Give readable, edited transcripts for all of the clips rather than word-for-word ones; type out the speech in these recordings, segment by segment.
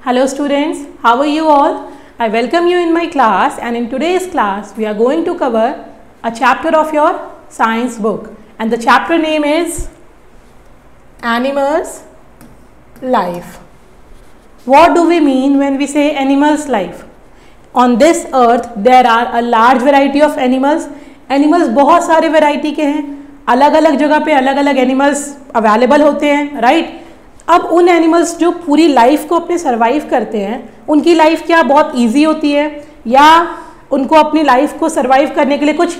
Hello students, how are you all? I welcome you in my class, and in today's class we are going to cover a chapter of your science book, and the chapter name is Animals Life. What do we mean when we say animals life? On this earth there are a large variety of animals. Animals बहुत सारे variety के हैं, अलग अलग जगह पे अलग अलग animals available होते हैं, right? अब उन एनिमल्स जो पूरी लाइफ को अपने सर्वाइव करते हैं, उनकी लाइफ क्या बहुत इजी होती है या उनको अपनी लाइफ को सर्वाइव करने के लिए कुछ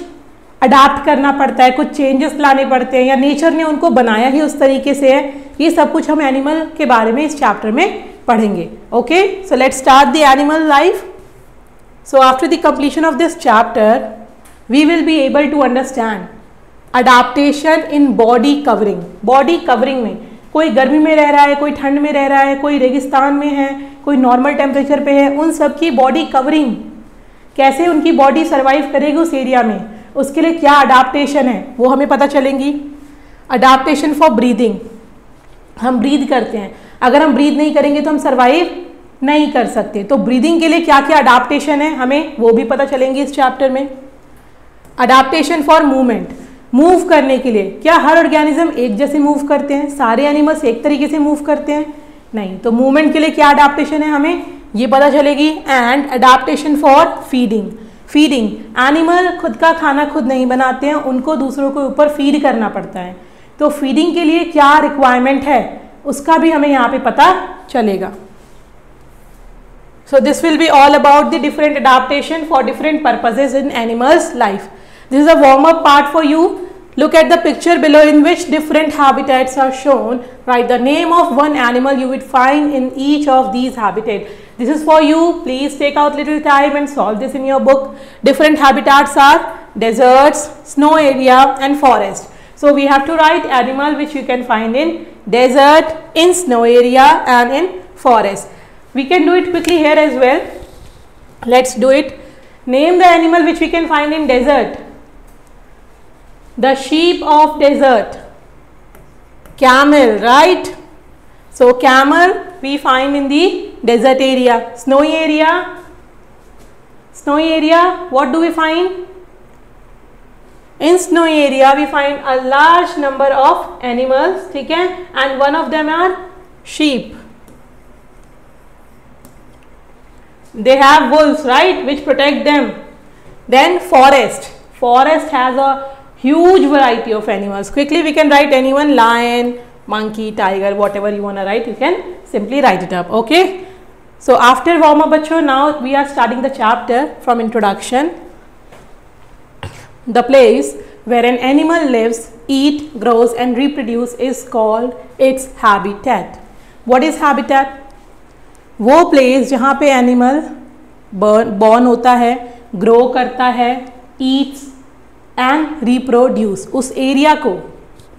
अडाप्ट करना पड़ता है, कुछ चेंजेस लाने पड़ते हैं, या नेचर ने उनको बनाया ही उस तरीके से है? ये सब कुछ हम एनिमल के बारे में इस चैप्टर में पढ़ेंगे. Okay, so let's start the animal life. So after the completion of this chapter we will be able to understand adaptation in body covering. Body covering में कोई गर्मी में रह रहा है, कोई ठंड में रह रहा है, कोई रेगिस्तान में है, कोई नॉर्मल टेम्परेचर पे है, उन सब की बॉडी कवरिंग, कैसे उनकी बॉडी सर्वाइव करेगी उस एरिया में, उसके लिए क्या अडाप्टेशन है वो हमें पता चलेंगी. अडाप्टेशन फॉर ब्रीदिंग, हम ब्रीद करते हैं, अगर हम ब्रीद नहीं करेंगे तो हम सर्वाइव नहीं कर सकते, तो ब्रीदिंग के लिए क्या क्या अडाप्टेशन है हमें वो भी पता चलेंगी इस चैप्टर में. अडाप्टेशन फॉर मूवमेंट, मूव करने के लिए, क्या हर ऑर्गेनिज्म एक जैसे मूव करते हैं? सारे एनिमल्स एक तरीके से मूव करते हैं? नहीं. तो मूवमेंट के लिए क्या अडाप्टेशन है हमें ये पता चलेगी. And adaptation for feeding, feeding, animal खुद का खाना खुद नहीं बनाते हैं, उनको दूसरों के ऊपर फीड करना पड़ता है, तो फीडिंग के लिए क्या रिक्वायरमेंट है उसका भी हमें यहाँ पे पता चलेगा. So this will be all about the different adaptation for different purposes in animals' life. This is a warm-up part for you. Look at the picture below in which different habitats are shown. Write the name of one animal you would find in each of these habitats. This is for you. Please take out little time and solve this in your book. Different habitats are deserts, snow area and forest. So we have to write animal which you can find in desert, in snow area and in forest. We can do it quickly here as well. Let's do it. Name the animal which we can find in desert. The sheep of desert. Camel, right? So camel we find in the desert area. Snowy area. Snowy area, what do we find? In snowy area we find a large number of animals, ठीक है? And one of them are sheep. They have wolves, right, which protect them. Then forest. Forest has a huge variety of animals. Quickly we can write anyone, lion, monkey, tiger, whatever you want to write, you can simply write it up. Okay. So after warm up bachcho, now we are starting the chapter from introduction. The place where an animal lives, eat, grows and reproduce is called its habitat. What is habitat? वो place जहाँ पे animal born होता है, grow करता है, eats and reproduce, उस area को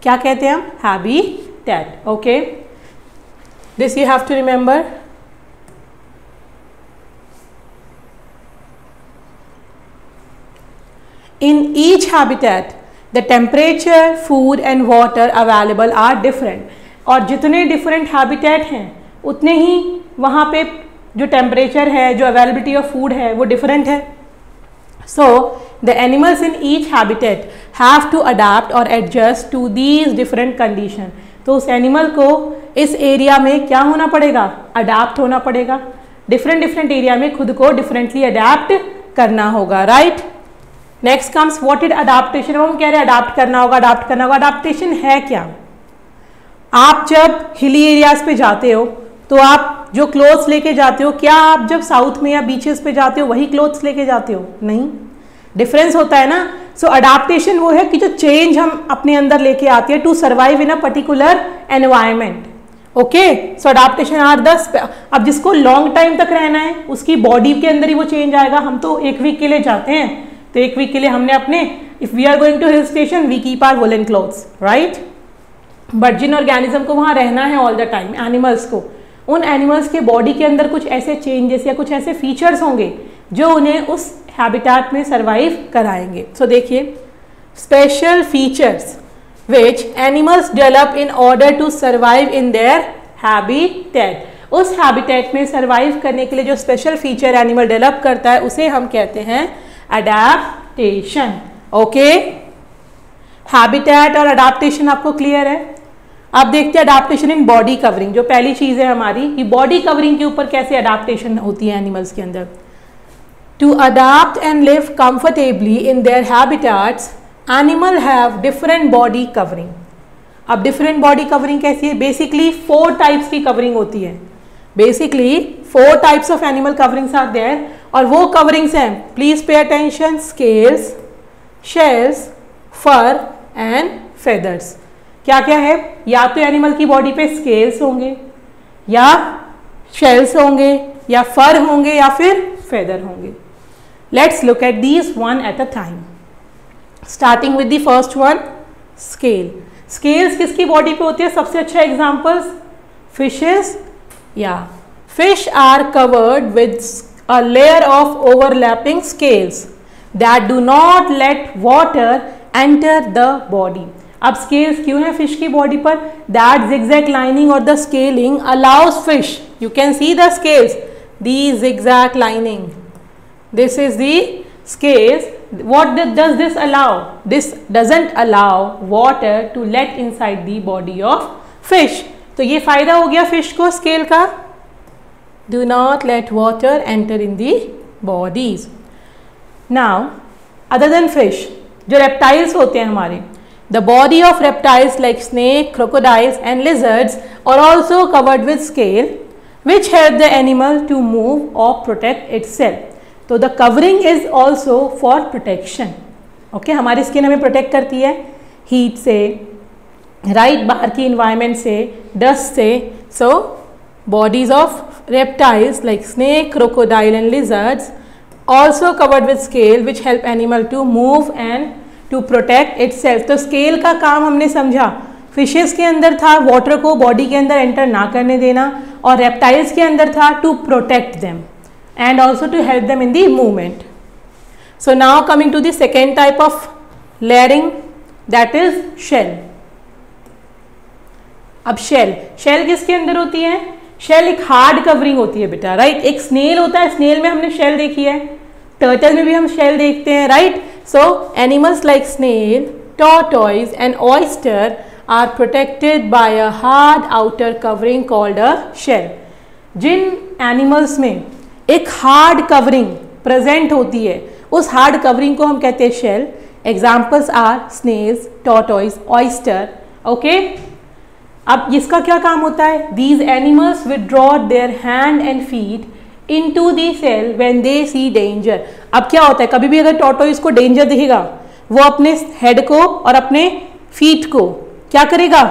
क्या कहते हैं हम? Habitat. Okay, this you have to remember. In each habitat the temperature, food and water available are different. और जितने डिफरेंट हैबिटेट हैं उतने ही वहाँ पे जो टेम्परेचर है, जो अवेलेबिलिटी ऑफ फूड है वो डिफरेंट है. So the animals in each habitat have to adapt और adjust to these different condition. तो उस एनिमल को इस एरिया में क्या होना पड़ेगा? अडाप्ट होना पड़ेगा. डिफरेंट डिफरेंट एरिया में खुद को डिफरेंटली अडाप्ट करना होगा, right? Next comes what is adaptation. वो हम कह रहे हैं अडाप्ट करना होगा, अडाप्ट करना होगा. अडाप्टेशन है क्या? आप जब हिली एरियाज पे जाते हो तो आप जो क्लोथ्स लेके जाते हो, क्या आप जब साउथ में या बीचेस पे जाते हो वही क्लोथ्स लेके जाते हो? नहीं, डिफरेंस होता है ना. सो अडाप्टेशन वो है कि जो चेंज हम अपने अंदर लेके आते हैं to survive in a particular environment. Okay, so adaptation are the, अब जिसको लॉन्ग टाइम तक रहना है उसकी बॉडी के अंदर ही वो चेंज आएगा. हम तो एक वीक के लिए जाते हैं, तो एक वीक के लिए हमने अपने, if we are going to hill station we keep our woollen clothes, right? But जिन ऑर्गेनिज्म को वहाँ रहना है ऑल द टाइम, एनिमल्स को, उन एनिमल्स के बॉडी के अंदर कुछ ऐसे चेंजेस या कुछ ऐसे फीचर्स होंगे जो उन्हें उस हैबिटेट में सर्वाइव कराएंगे. सो देखिए, special features which animals develop in order to survive in their habitat. उस हैबिटेट में सर्वाइव करने के लिए जो स्पेशल फीचर एनिमल डेवलप करता है उसे हम कहते हैं अडैप्टेशन। ओके, हैबिटेट और अडैप्टेशन आपको क्लियर है। अब देखते हैं अडैप्टेशन इन बॉडी कवरिंग। जो पहली चीज है हमारी कि बॉडी कवरिंग के ऊपर कैसे अडैप्टेशन होती है एनिमल्स के अंदर। To adapt and live comfortably in their habitats animal have different body covering. अब डिफरेंट बॉडी कवरिंग कैसी है? बेसिकली 4 टाइप्स की कवरिंग होती है। Basically 4 types of animal coverings are there और वो कवरिंग्स हैं, please pay attention, scales, shells, fur and feathers. क्या क्या है? या तो एनिमल की बॉडी पे स्केल्स होंगे या शेल्स होंगे या फर होंगे या फिर फेदर होंगे। Let's look at these one at a time, starting with the first one, scale. Scales किसकी बॉडी पे होती है? सबसे अच्छा एग्जांपल्स फिशेस। या fish are covered with a layer of overlapping scales that do not let water enter the body. अब scales क्यों है फिश की बॉडी पर? That zigzag lining or the scaling allows fish, you can see the scales, the zigzag lining, this is the scales. What does this allow? This doesn't allow water to let inside the body of fish. तो ये फायदा हो गया fish को scale का, do not let water enter in the bodies. Now other than fish, जो reptiles होते हैं हमारे, the body of reptiles like snake, crocodiles and lizards are also covered with scale which help the animal to move or protect itself. तो the covering is also for protection. Okay, हमारी skin हमें protect करती है heat से, right, बाहर की environment से, dust से। So bodies of reptiles like snake, crocodile and lizards also covered with scale which help animal to move and to protect itself. तो स्केल का काम हमने समझा, फिशेस के अंदर था वाटर को बॉडी के अंदर एंटर ना करने देना, और रेप्टाइल्स के अंदर था to protect them and also to help them in the movement. So now coming to the second type of layering, that is shell. अब shell किसके अंदर होती है? shell एक हार्ड कवरिंग होती है बेटा, राइट। एक स्नेल होता है, स्नेल में हमने shell देखी है, टर्टल में भी हम shell देखते हैं, right. So animals like snail, tortoise and oyster are protected by a hard outer covering called a shell. जिन एनिमल्स में एक हार्ड कवरिंग प्रेजेंट होती है उस हार्ड कवरिंग को हम कहते हैं shell. Examples are snails, tortoise, oyster. Okay, अब इसका क्या काम होता है? These animals withdraw their hand and feet into the shell when they see danger. अब क्या होता है, कभी भी अगर टॉर्टॉइस को डेंजर दिखेगा वो अपने हेड को और अपने फीट को क्या करेगा?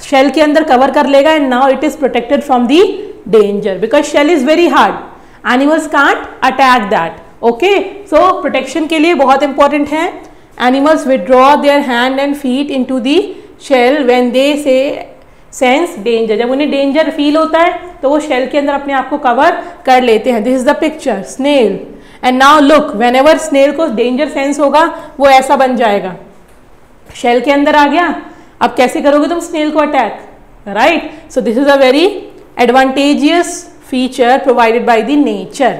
शेल के अंदर कवर कर लेगा and now it is protected from the danger because shell is very hard, animals can't attack that. Okay, so protection के लिए बहुत इंपॉर्टेंट है। Animals withdraw their hand and feet into the shell when they से sense danger. जब उन्हें danger feel होता है तो वो शेल के अंदर अपने आप को कवर कर लेते हैं। This is the picture, snail. And now look, whenever snail को डेंजर सेंस होगा वो ऐसा बन जाएगा, शेल के अंदर आ गया। अब कैसे करोगे तुम स्नेल को attack, right. So this is a very advantageous feature provided by the nature.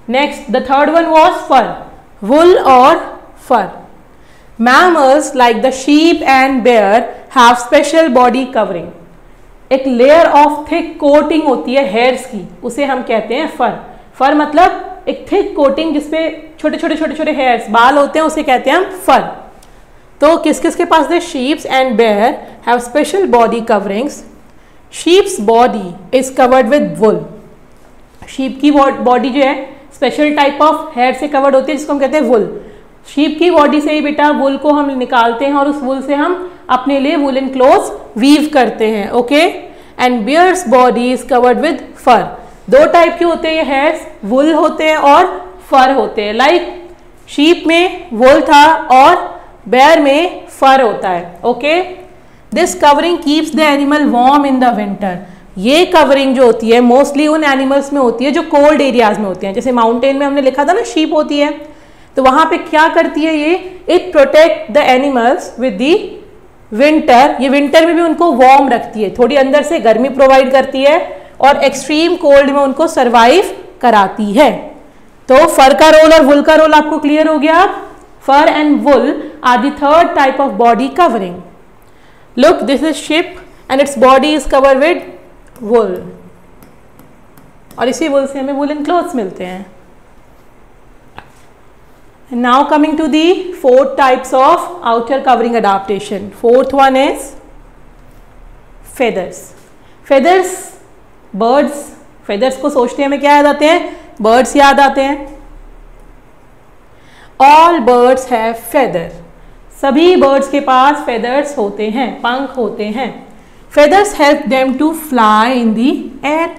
Next, the third one was fur, wool or fur. Mammals like the sheep and bear have special body covering. एक layer of thick coating होती है hairs की, उसे हम कहते हैं fur. Fur मतलब एक thick coating जिसपे छोटे छोटे hairs, बाल होते हैं, उसे कहते हैं हम fur. तो किस किस के पास है? sheep and bear have special body coverings. Sheep's body is covered with wool. Sheep की बॉडी जो है स्पेशल टाइप ऑफ हेयर से कवर्ड होती है जिसको हम कहते हैं वुल। शीप की बॉडी से ही बेटा वुल को हम निकालते हैं और उस वुल से हम अपने लिए वुलन क्लोथ वीव करते हैं। Okay, and bear's body is covered with fur. 2 type के होते हैं ये हेयर्स, वुल होते हैं और फर होते हैं। लाइक शीप में वुल था और बेयर में फर होता है। Okay, this covering keeps the animal warm in the winter. ये कवरिंग जो होती है मोस्टली उन एनिमल्स में होती है जो कोल्ड एरियाज में होती हैं। जैसे माउंटेन में हमने लिखा था ना शीप होती है, तो वहां पे क्या करती है ये, it protect the animals with the winter. ये विंटर में भी उनको वार्म रखती है, थोड़ी अंदर से गर्मी प्रोवाइड करती है और एक्सट्रीम कोल्ड में उनको सर्वाइव कराती है। तो फर का रोल और वुल का रोल आपको क्लियर हो गया। Fur and wool are the third type of body covering. Look, this is sheep and its body is cover with wool, और इसी वुल से हमें वुलन क्लोथ्स मिलते हैं। Now coming to the fourth types of outer covering adaptation. Fourth one is feathers. Feathers, birds. Feathers को सोचते हैं हमें क्या याद आते हैं? Birds याद आते हैं। All birds have feather. सभी birds के पास feathers होते हैं, पंख होते हैं। Feathers help them to fly in the air.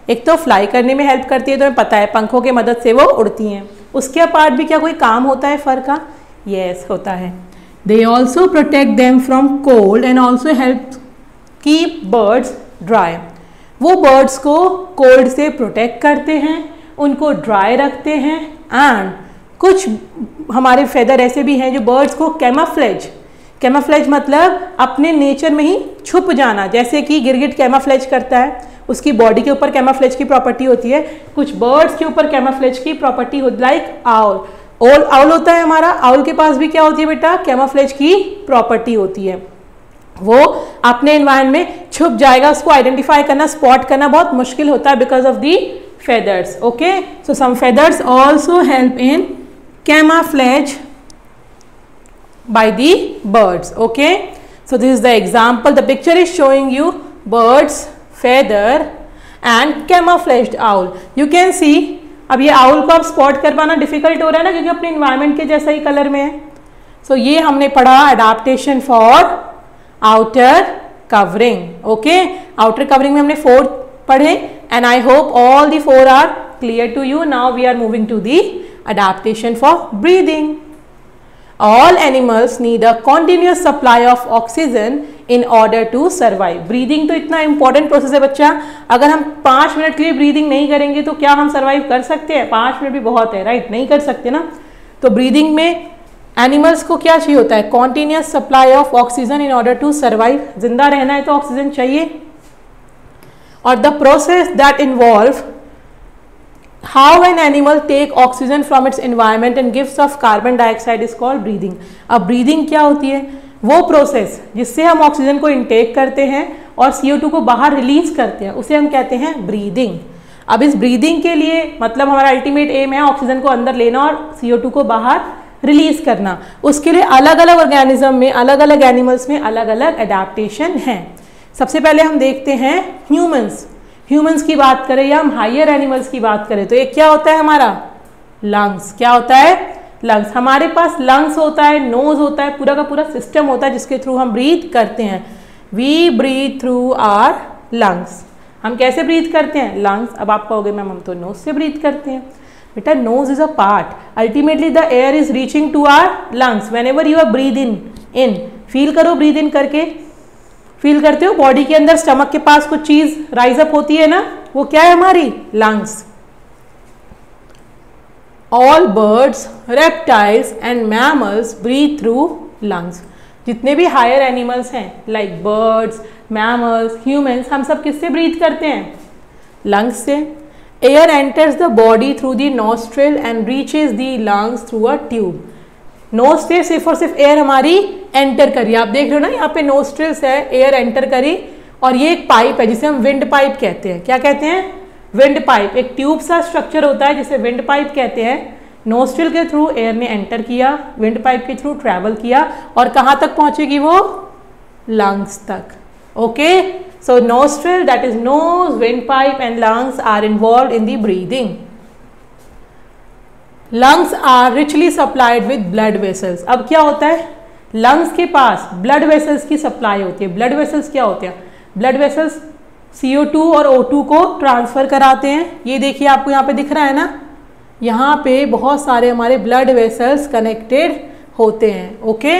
एक तो फ्लाई करने में हेल्प करती है, तो हमें पता है पंखों की मदद से वो उड़ती हैं। उसके अपार्ट भी क्या कोई काम होता है फर का? यस, होता है। They also protect them from cold and also help keep birds dry. वो बर्ड्स को कोल्ड से प्रोटेक्ट करते हैं, उनको ड्राई रखते हैं। एंड कुछ हमारे फेदर ऐसे भी हैं जो बर्ड्स को कैमोफ्लेज मतलब अपने नेचर में ही छुप जाना, जैसे कि गिरगिट कैमोफ्लेज करता है, उसकी बॉडी के ऊपर कैमोफ्लेज की प्रॉपर्टी होती है। कुछ बर्ड्स के ऊपर कैमोफ्लेज की प्रॉपर्टी होती, लाइक आउल होता है हमारा। आउल के पास भी क्या होती है बेटा? कैमोफ्लेज की प्रॉपर्टी होती है। वो अपने एनवायरनमेंट में छुप जाएगा, उसको आइडेंटिफाई करना, स्पॉट करना बहुत मुश्किल होता है because of the feathers. Okay, so some feathers also help in camouflage by the birds. Okay, so this is the example. The picture is showing you birds, feather and camouflaged owl. You can see, अब ये owl को आप spot कर पाना difficult हो रहा है ना, क्योंकि अपने इन्वायरमेंट के जैसा ही कलर में है। So ये हमने पढ़ा adaptation for outer covering. Okay, outer covering में हमने 4 पढ़े and I hope all the 4 are clear to you. Now we are moving to the adaptation for breathing. All animals need a continuous supply of oxygen in order to survive. Breathing तो इतना important process है बच्चा, अगर हम 5 minute के लिए breathing नहीं करेंगे तो क्या हम सर्वाइव कर सकते हैं? 5 मिनट भी बहुत है, राइट? नहीं कर सकते ना। तो ब्रीदिंग में एनिमल्स को क्या चाहिए होता है? Continuous supply of oxygen in order to survive. जिंदा रहना है तो ऑक्सीजन चाहिए। और the process that involve how an animal take oxygen from its environment and gives off carbon dioxide is called breathing. अब breathing क्या होती है? वो प्रोसेस जिससे हम ऑक्सीजन को इनटेक करते हैं और CO2 को बाहर रिलीज करते हैं, उसे हम कहते हैं ब्रीदिंग। अब इस ब्रीदिंग के लिए मतलब हमारा अल्टीमेट एम है ऑक्सीजन को अंदर लेना और CO2 को बाहर रिलीज करना। उसके लिए अलग अलग ऑर्गेनिज्म में, अलग अलग एनिमल्स में अलग अलग एडेप्टेशन हैं। सबसे पहले हम देखते हैं ह्यूमंस की बात करें या हम हायर एनिमल्स की बात करें तो एक क्या होता है हमारा? लंग्स। क्या होता है? लंग्स। हमारे पास लंग्स होता है, नोज होता है, पूरा का पूरा सिस्टम होता है जिसके थ्रू हम ब्रीथ करते हैं। We breathe through our lungs. हम कैसे ब्रीथ करते हैं? लंग्स। अब आप कहोगे मैम हम तो नोज से ब्रीथ करते हैं। बेटा nose is a part, ultimately the air is reaching to our lungs whenever you are breathe in. Feel करो, ब्रीथ इन करके फील करते हो बॉडी के अंदर स्टमक के पास कुछ चीज राइज अप होती है ना, वो क्या है? हमारी lungs. All birds, reptiles and mammals breathe through lungs. जितने भी हायर एनिमल्स हैं लाइक बर्ड्स, मैमल्स, ह्यूमंस, हम सब किससे ब्रीथ करते हैं? लंग्स से। Air enters the body through the nostril and reaches the lungs through a tube. Nose से सिर्फ और सिर्फ एयर हमारी एंटर करी, आप देख रहे हो ना यहाँ पे नोस्ट्रिल्स है, एयर एंटर करी, और ये एक पाइप है जिसे हम विंड पाइप कहते हैं। क्या कहते हैं? Wind pipe. एक ट्यूब सा स्ट्रक्चर होता है जिसे विंड पाइप कहते हैं। नोस्ट्रिल के थ्रू एयर ने एंटर किया, विंड पाइप के थ्रू ट्रैवल किया, और कहाँ तक पहुंचेगी वो? लंग्स तक। Okay, so nostril, that is nose, wind pipe and lungs are involve in the breathing. Lungs are richly supplied with blood vessels. अब क्या होता है? लंग्स के पास ब्लड वेसल्स की सप्लाई होती है। ब्लड वेसल्स क्या होते हैं? ब्लड वेसल्स CO2 और O2 को ट्रांसफर कराते हैं। ये देखिए आपको यहाँ पे दिख रहा है ना, यहाँ पे बहुत सारे हमारे ब्लड वेसल्स कनेक्टेड होते हैं। Okay,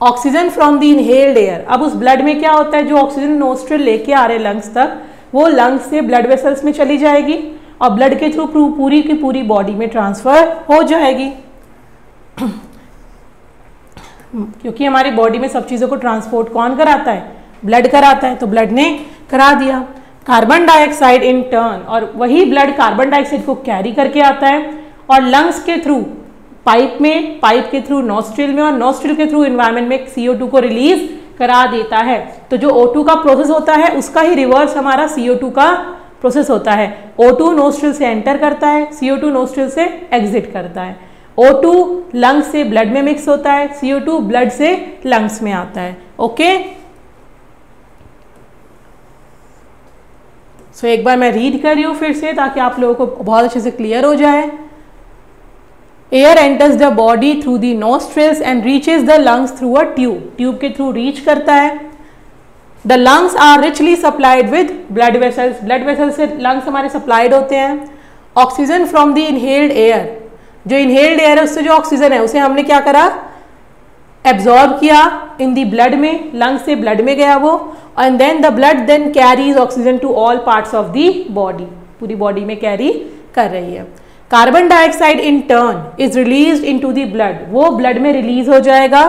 oxygen from the inhaled air. अब उस ब्लड में क्या होता है? जो ऑक्सीजन नोस्ट्रिल लेके आ रहे लंग्स तक, वो लंग्स से ब्लड वेसल्स में चली जाएगी और ब्लड के थ्रू पूरी की पूरी बॉडी में ट्रांसफर हो जाएगी। क्योंकि हमारी बॉडी में सब चीज़ों को ट्रांसपोर्ट कौन कराता है? ब्लड कराता है, तो ब्लड ने करा दिया। कार्बन डाइऑक्साइड इन टर्न, और वही ब्लड कार्बन डाइऑक्साइड को कैरी करके आता है और लंग्स के थ्रू पाइप में, पाइप के थ्रू नॉस्ट्रिल में, और नॉस्ट्रिल के थ्रू एनवायरनमेंट में CO2 को रिलीज करा देता है। तो जो O2 का प्रोसेस होता है उसका ही रिवर्स हमारा CO2 का प्रोसेस होता है। O2 नोस्ट्रिल से एंटर करता है, CO2 नोस्ट्रिल से एग्जिट करता है। O2 लंग्स से ब्लड में मिक्स होता है, CO2 ब्लड से लंग्स में आता है। ओके, सो एक बार मैं रीड कर रही हूँ फिर से ताकि आप लोगों को बहुत अच्छे से क्लियर हो जाए। Air enters the body through the nostrils and reaches the lungs through a tube, tube के थ्रू रीच करता है। The lungs are richly supplied with blood vessels, blood vessels से लंग्स हमारे सप्लाइड होते हैं। Oxygen from the inhaled air, जो inhaled air है उससे जो ऑक्सीजन है उसे हमने क्या करा, एब्जॉर्ब किया इन दी ब्लड में, लंग से ब्लड में गया वो, and then the blood then carries oxygen to all parts of the body, पूरी बॉडी में कैरी कर रही है। Carbon dioxide in turn is release into the blood, वो ब्लड में रिलीज हो जाएगा,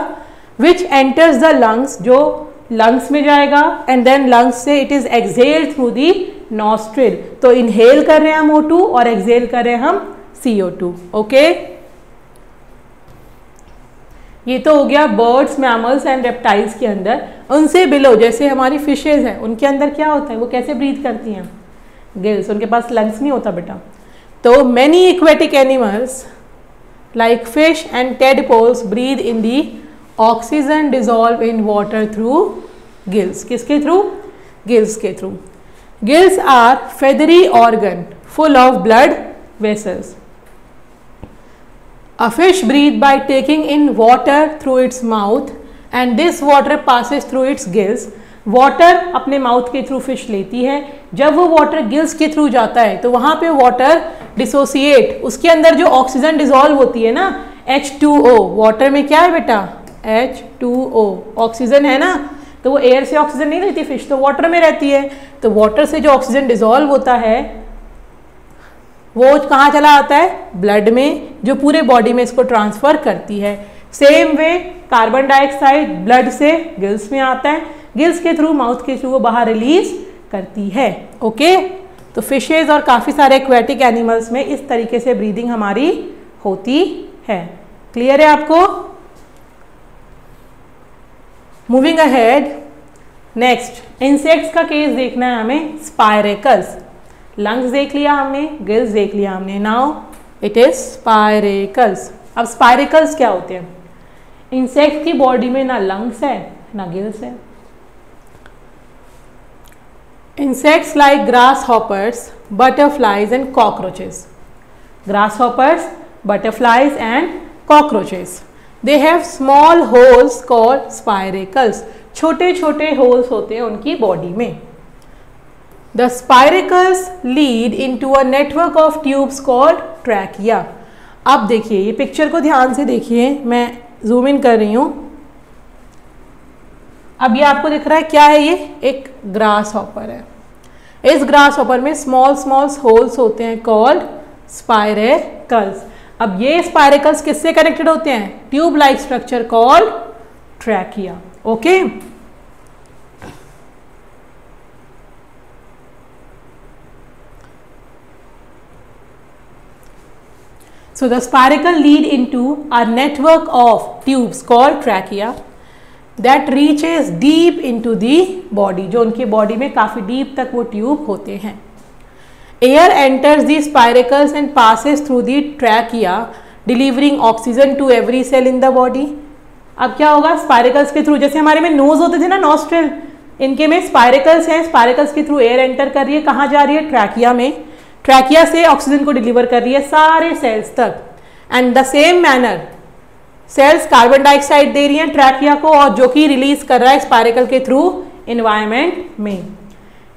विच एंटर्स द लंग्स, जो लंग्स में जाएगा, एंड देन लंग्स से it is exhaled through the nostril. तो इनहेल कर रहे हैं हम O2 और एक्सहेल कर रहे हैं हम CO2। ओके, ये तो हो गया बर्ड्स, मैमल्स एंड रेप्टाइल्स के अंदर। उनसे बिलो जैसे हमारी फिशेज हैं, उनके अंदर क्या होता है, वो कैसे ब्रीथ करती हैं, गिल्स, उनके पास लंग्स नहीं होता बेटा। तो many aquatic animals like fish and tadpoles breathe in the oxygen dissolve in water through gills, किसके थ्रू, गिल्स के through. Gills are feathery organ full of blood vessels. A fish breathes by taking in water through its mouth and this water passes through its gills. Water अपने mouth के through fish लेती है, जब वो water gills के through जाता है तो वहाँ पे वाटर डिसोसिएट, उसके अंदर जो ऑक्सीजन डिसॉल्व होती है ना H2O, वाटर में क्या है बेटा H2O, ऑक्सीजन है ना, तो वो एयर से ऑक्सीजन नहीं लेती फिश, तो वाटर में रहती है। तो वाटर से जो ऑक्सीजन डिसॉल्व होता है वो कहाँ चला आता है, ब्लड में, जो पूरे बॉडी में इसको ट्रांसफर करती है। Same way carbon dioxide blood से गिल्स में आता है, गिल्स के थ्रू, माउथ के थ्रू वो बाहर रिलीज करती है। ओके, तो फिशेज और काफ़ी सारे एक्वेटिक एनिमल्स में इस तरीके से ब्रीदिंग हमारी होती है। क्लियर है आपको? मूविंग अहेड, नेक्स्ट इंसेक्ट्स का केस देखना है हमें। स्पाइरेकल्स, लंग्स देख लिया हमने, गिल्स देख लिया हमने, नाउ इट इज स्पाइरेकल्स। अब स्पाइरेकल्स क्या होते हैं? इंसेक्ट की बॉडी में ना लंग्स है ना गिल्स है। Insects like grass hoppers, butterflies and cockroaches, grass hoppers, butterflies and cockroaches, they have small holes called spiracles, छोटे छोटे होल्स होते हैं उनकी बॉडी में। The spiracles lead into a network of tubes called trachea. अब देखिए ये पिक्चर को ध्यान से देखिए, मैं जूम इन कर रही हूँ। अब ये आपको दिख रहा है क्या है, ये एक ग्रास हॉपर है। इस ग्रास हॉपर में स्मॉल स्मॉल होल्स होते हैं कॉल्ड स्पाइरेकल्स। अब ये स्पाइरेकल्स किससे कनेक्टेड होते हैं? Tube like structure called trachea. Okay, so the spiracle lead into a network of tubes called trachea that reaches deep into the body, जो उनकी बॉडी में काफ़ी डीप तक वो ट्यूब होते हैं। Air enters the spiracles and passes through the trachea, delivering oxygen to every cell in the body. अब क्या होगा, स्पाइरेकल्स के थ्रू, जैसे हमारे में नोज होते थे ना नॉस्ट्रिल, इनके में स्पाइरेकल्स हैं, स्पाइरेकल्स के थ्रू एयर एंटर कर रही है, कहाँ जा रही है, ट्रैकिया में, ट्रैकिया से ऑक्सीजन को डिलीवर कर रही है सारे सेल्स तक। And the same manner cells carbon dioxide दे रही हैं ट्रैकिया को, और जो कि रिलीज कर रहा है स्पाइरेकल के थ्रू एनवायरनमेंट में।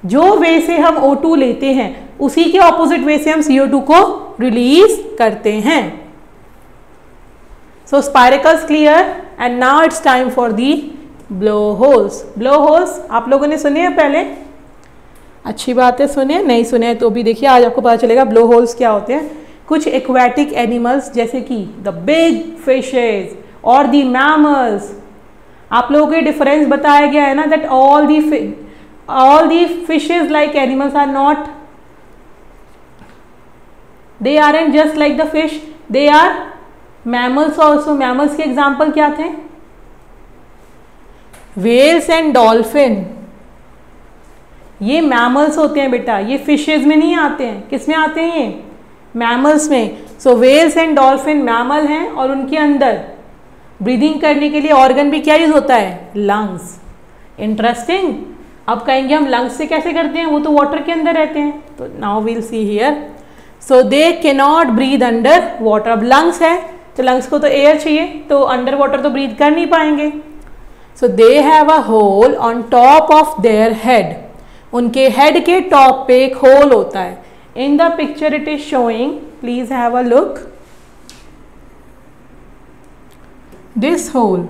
जो वे से हम O2 लेते हैं उसी के ऑपोजिट वे से हम CO2 को रिलीज करते हैं। So spiracles clear, and now it's time for the blow holes. Blow holes आप लोगों ने सुने हैं पहले? अच्छी बात है, सुने, नहीं सुने तो भी देखिए आज आपको पता चलेगा ब्लो होल्स क्या होते हैं। कुछ एक्वेटिक एनिमल्स जैसे कि द बिग फिशेज और द मैमल्स आप लोगों को डिफरेंस बताया गया है ना, that all the fishes like animals are not, they are and just like the fish, they are mammals also. Mammals के एग्जाम्पल क्या थे? व्हेल्स एंड डॉल्फिन, ये मैमल्स होते हैं बेटा, ये फिशेज में नहीं आते हैं। किस में आते हैं? ये मैमल्स में। सो व्हेल्स एंड डॉल्फिन मैमल हैं और उनके अंदर ब्रीदिंग करने के लिए ऑर्गन भी क्या यूज होता है? लंग्स। इंटरेस्टिंग। अब कहेंगे हम लंग्स से कैसे करते हैं, वो तो वाटर के अंदर रहते हैं। तो now we'll see here, so they cannot breathe under water. अब लंग्स है तो लंग्स को तो एयर चाहिए, तो अंडर वाटर तो ब्रीद कर नहीं पाएंगे। So they have a hole on top of their head, उनके हेड के टॉप पे एक होल होता है। In the picture it is showing, please have a look, this hole,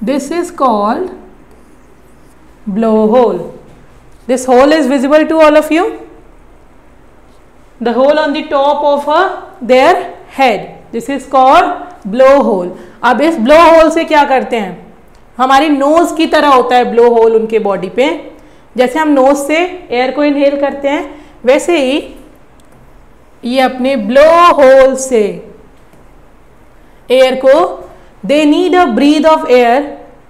this is called blowhole. This hole is visible to all of you. The hole on the top of their head. This is called blowhole. अब इस blowhole से क्या करते हैं? हमारी knows की तरह होता है blowhole उनके बॉडी पे। जैसे हम नोज से एयर को इनहेल करते हैं, वैसे ही ये अपने blowhole से एयर को, they need a breath of air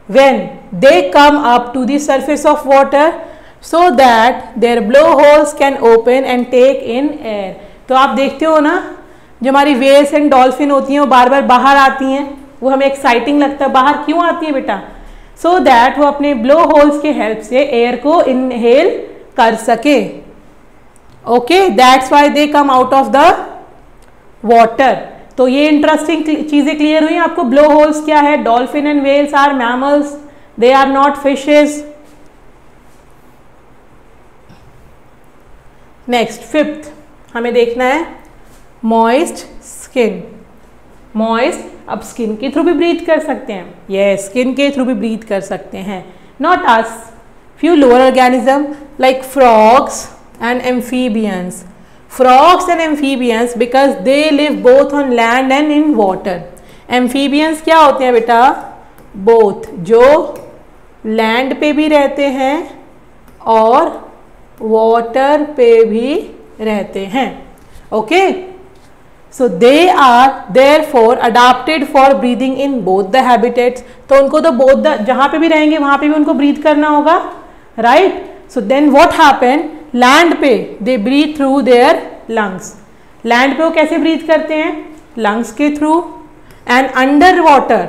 when they come up to the surface of water so that their blowholes can open and take in air. तो आप देखते हो ना, जो हमारी वेल्स एंड डॉल्फिन होती हैं वो बार बार बाहर आती हैं, वो हमें एक्साइटिंग लगता है। बाहर क्यों आती है बेटा? सो दैट वो अपने ब्लो होल्स के हेल्प से एयर को इनहेल कर सके। Okay, that's why they come out of the water. तो ये इंटरेस्टिंग चीजें क्लियर हुई आपको। ब्लो होल्स क्या है? Dolphin and whales are mammals, they are not fishes. Next, fifth हमें देखना है मॉइस्ट स्किन। मॉइस्ट, अब स्किन के थ्रू भी ब्रीथ कर सकते हैं, यस, स्किन के थ्रू भी ब्रीथ कर सकते हैं। Not us, few lower organism like frogs and amphibians. Frogs and amphibians because they live both on land and in water. Amphibians क्या होते हैं बेटा? Both, जो लैंड पे भी रहते हैं और वाटर पे भी रहते हैं। Okay, so they are therefore adapted for breathing in both the habitats. तो उनको तो both the, जहाँ पे भी रहेंगे वहाँ पे भी उनको ब्रीथ करना होगा, right? So then what happen, land पे they breathe through their lungs. Land पे वो कैसे ब्रीथ करते हैं? लंग्स के through. And under water,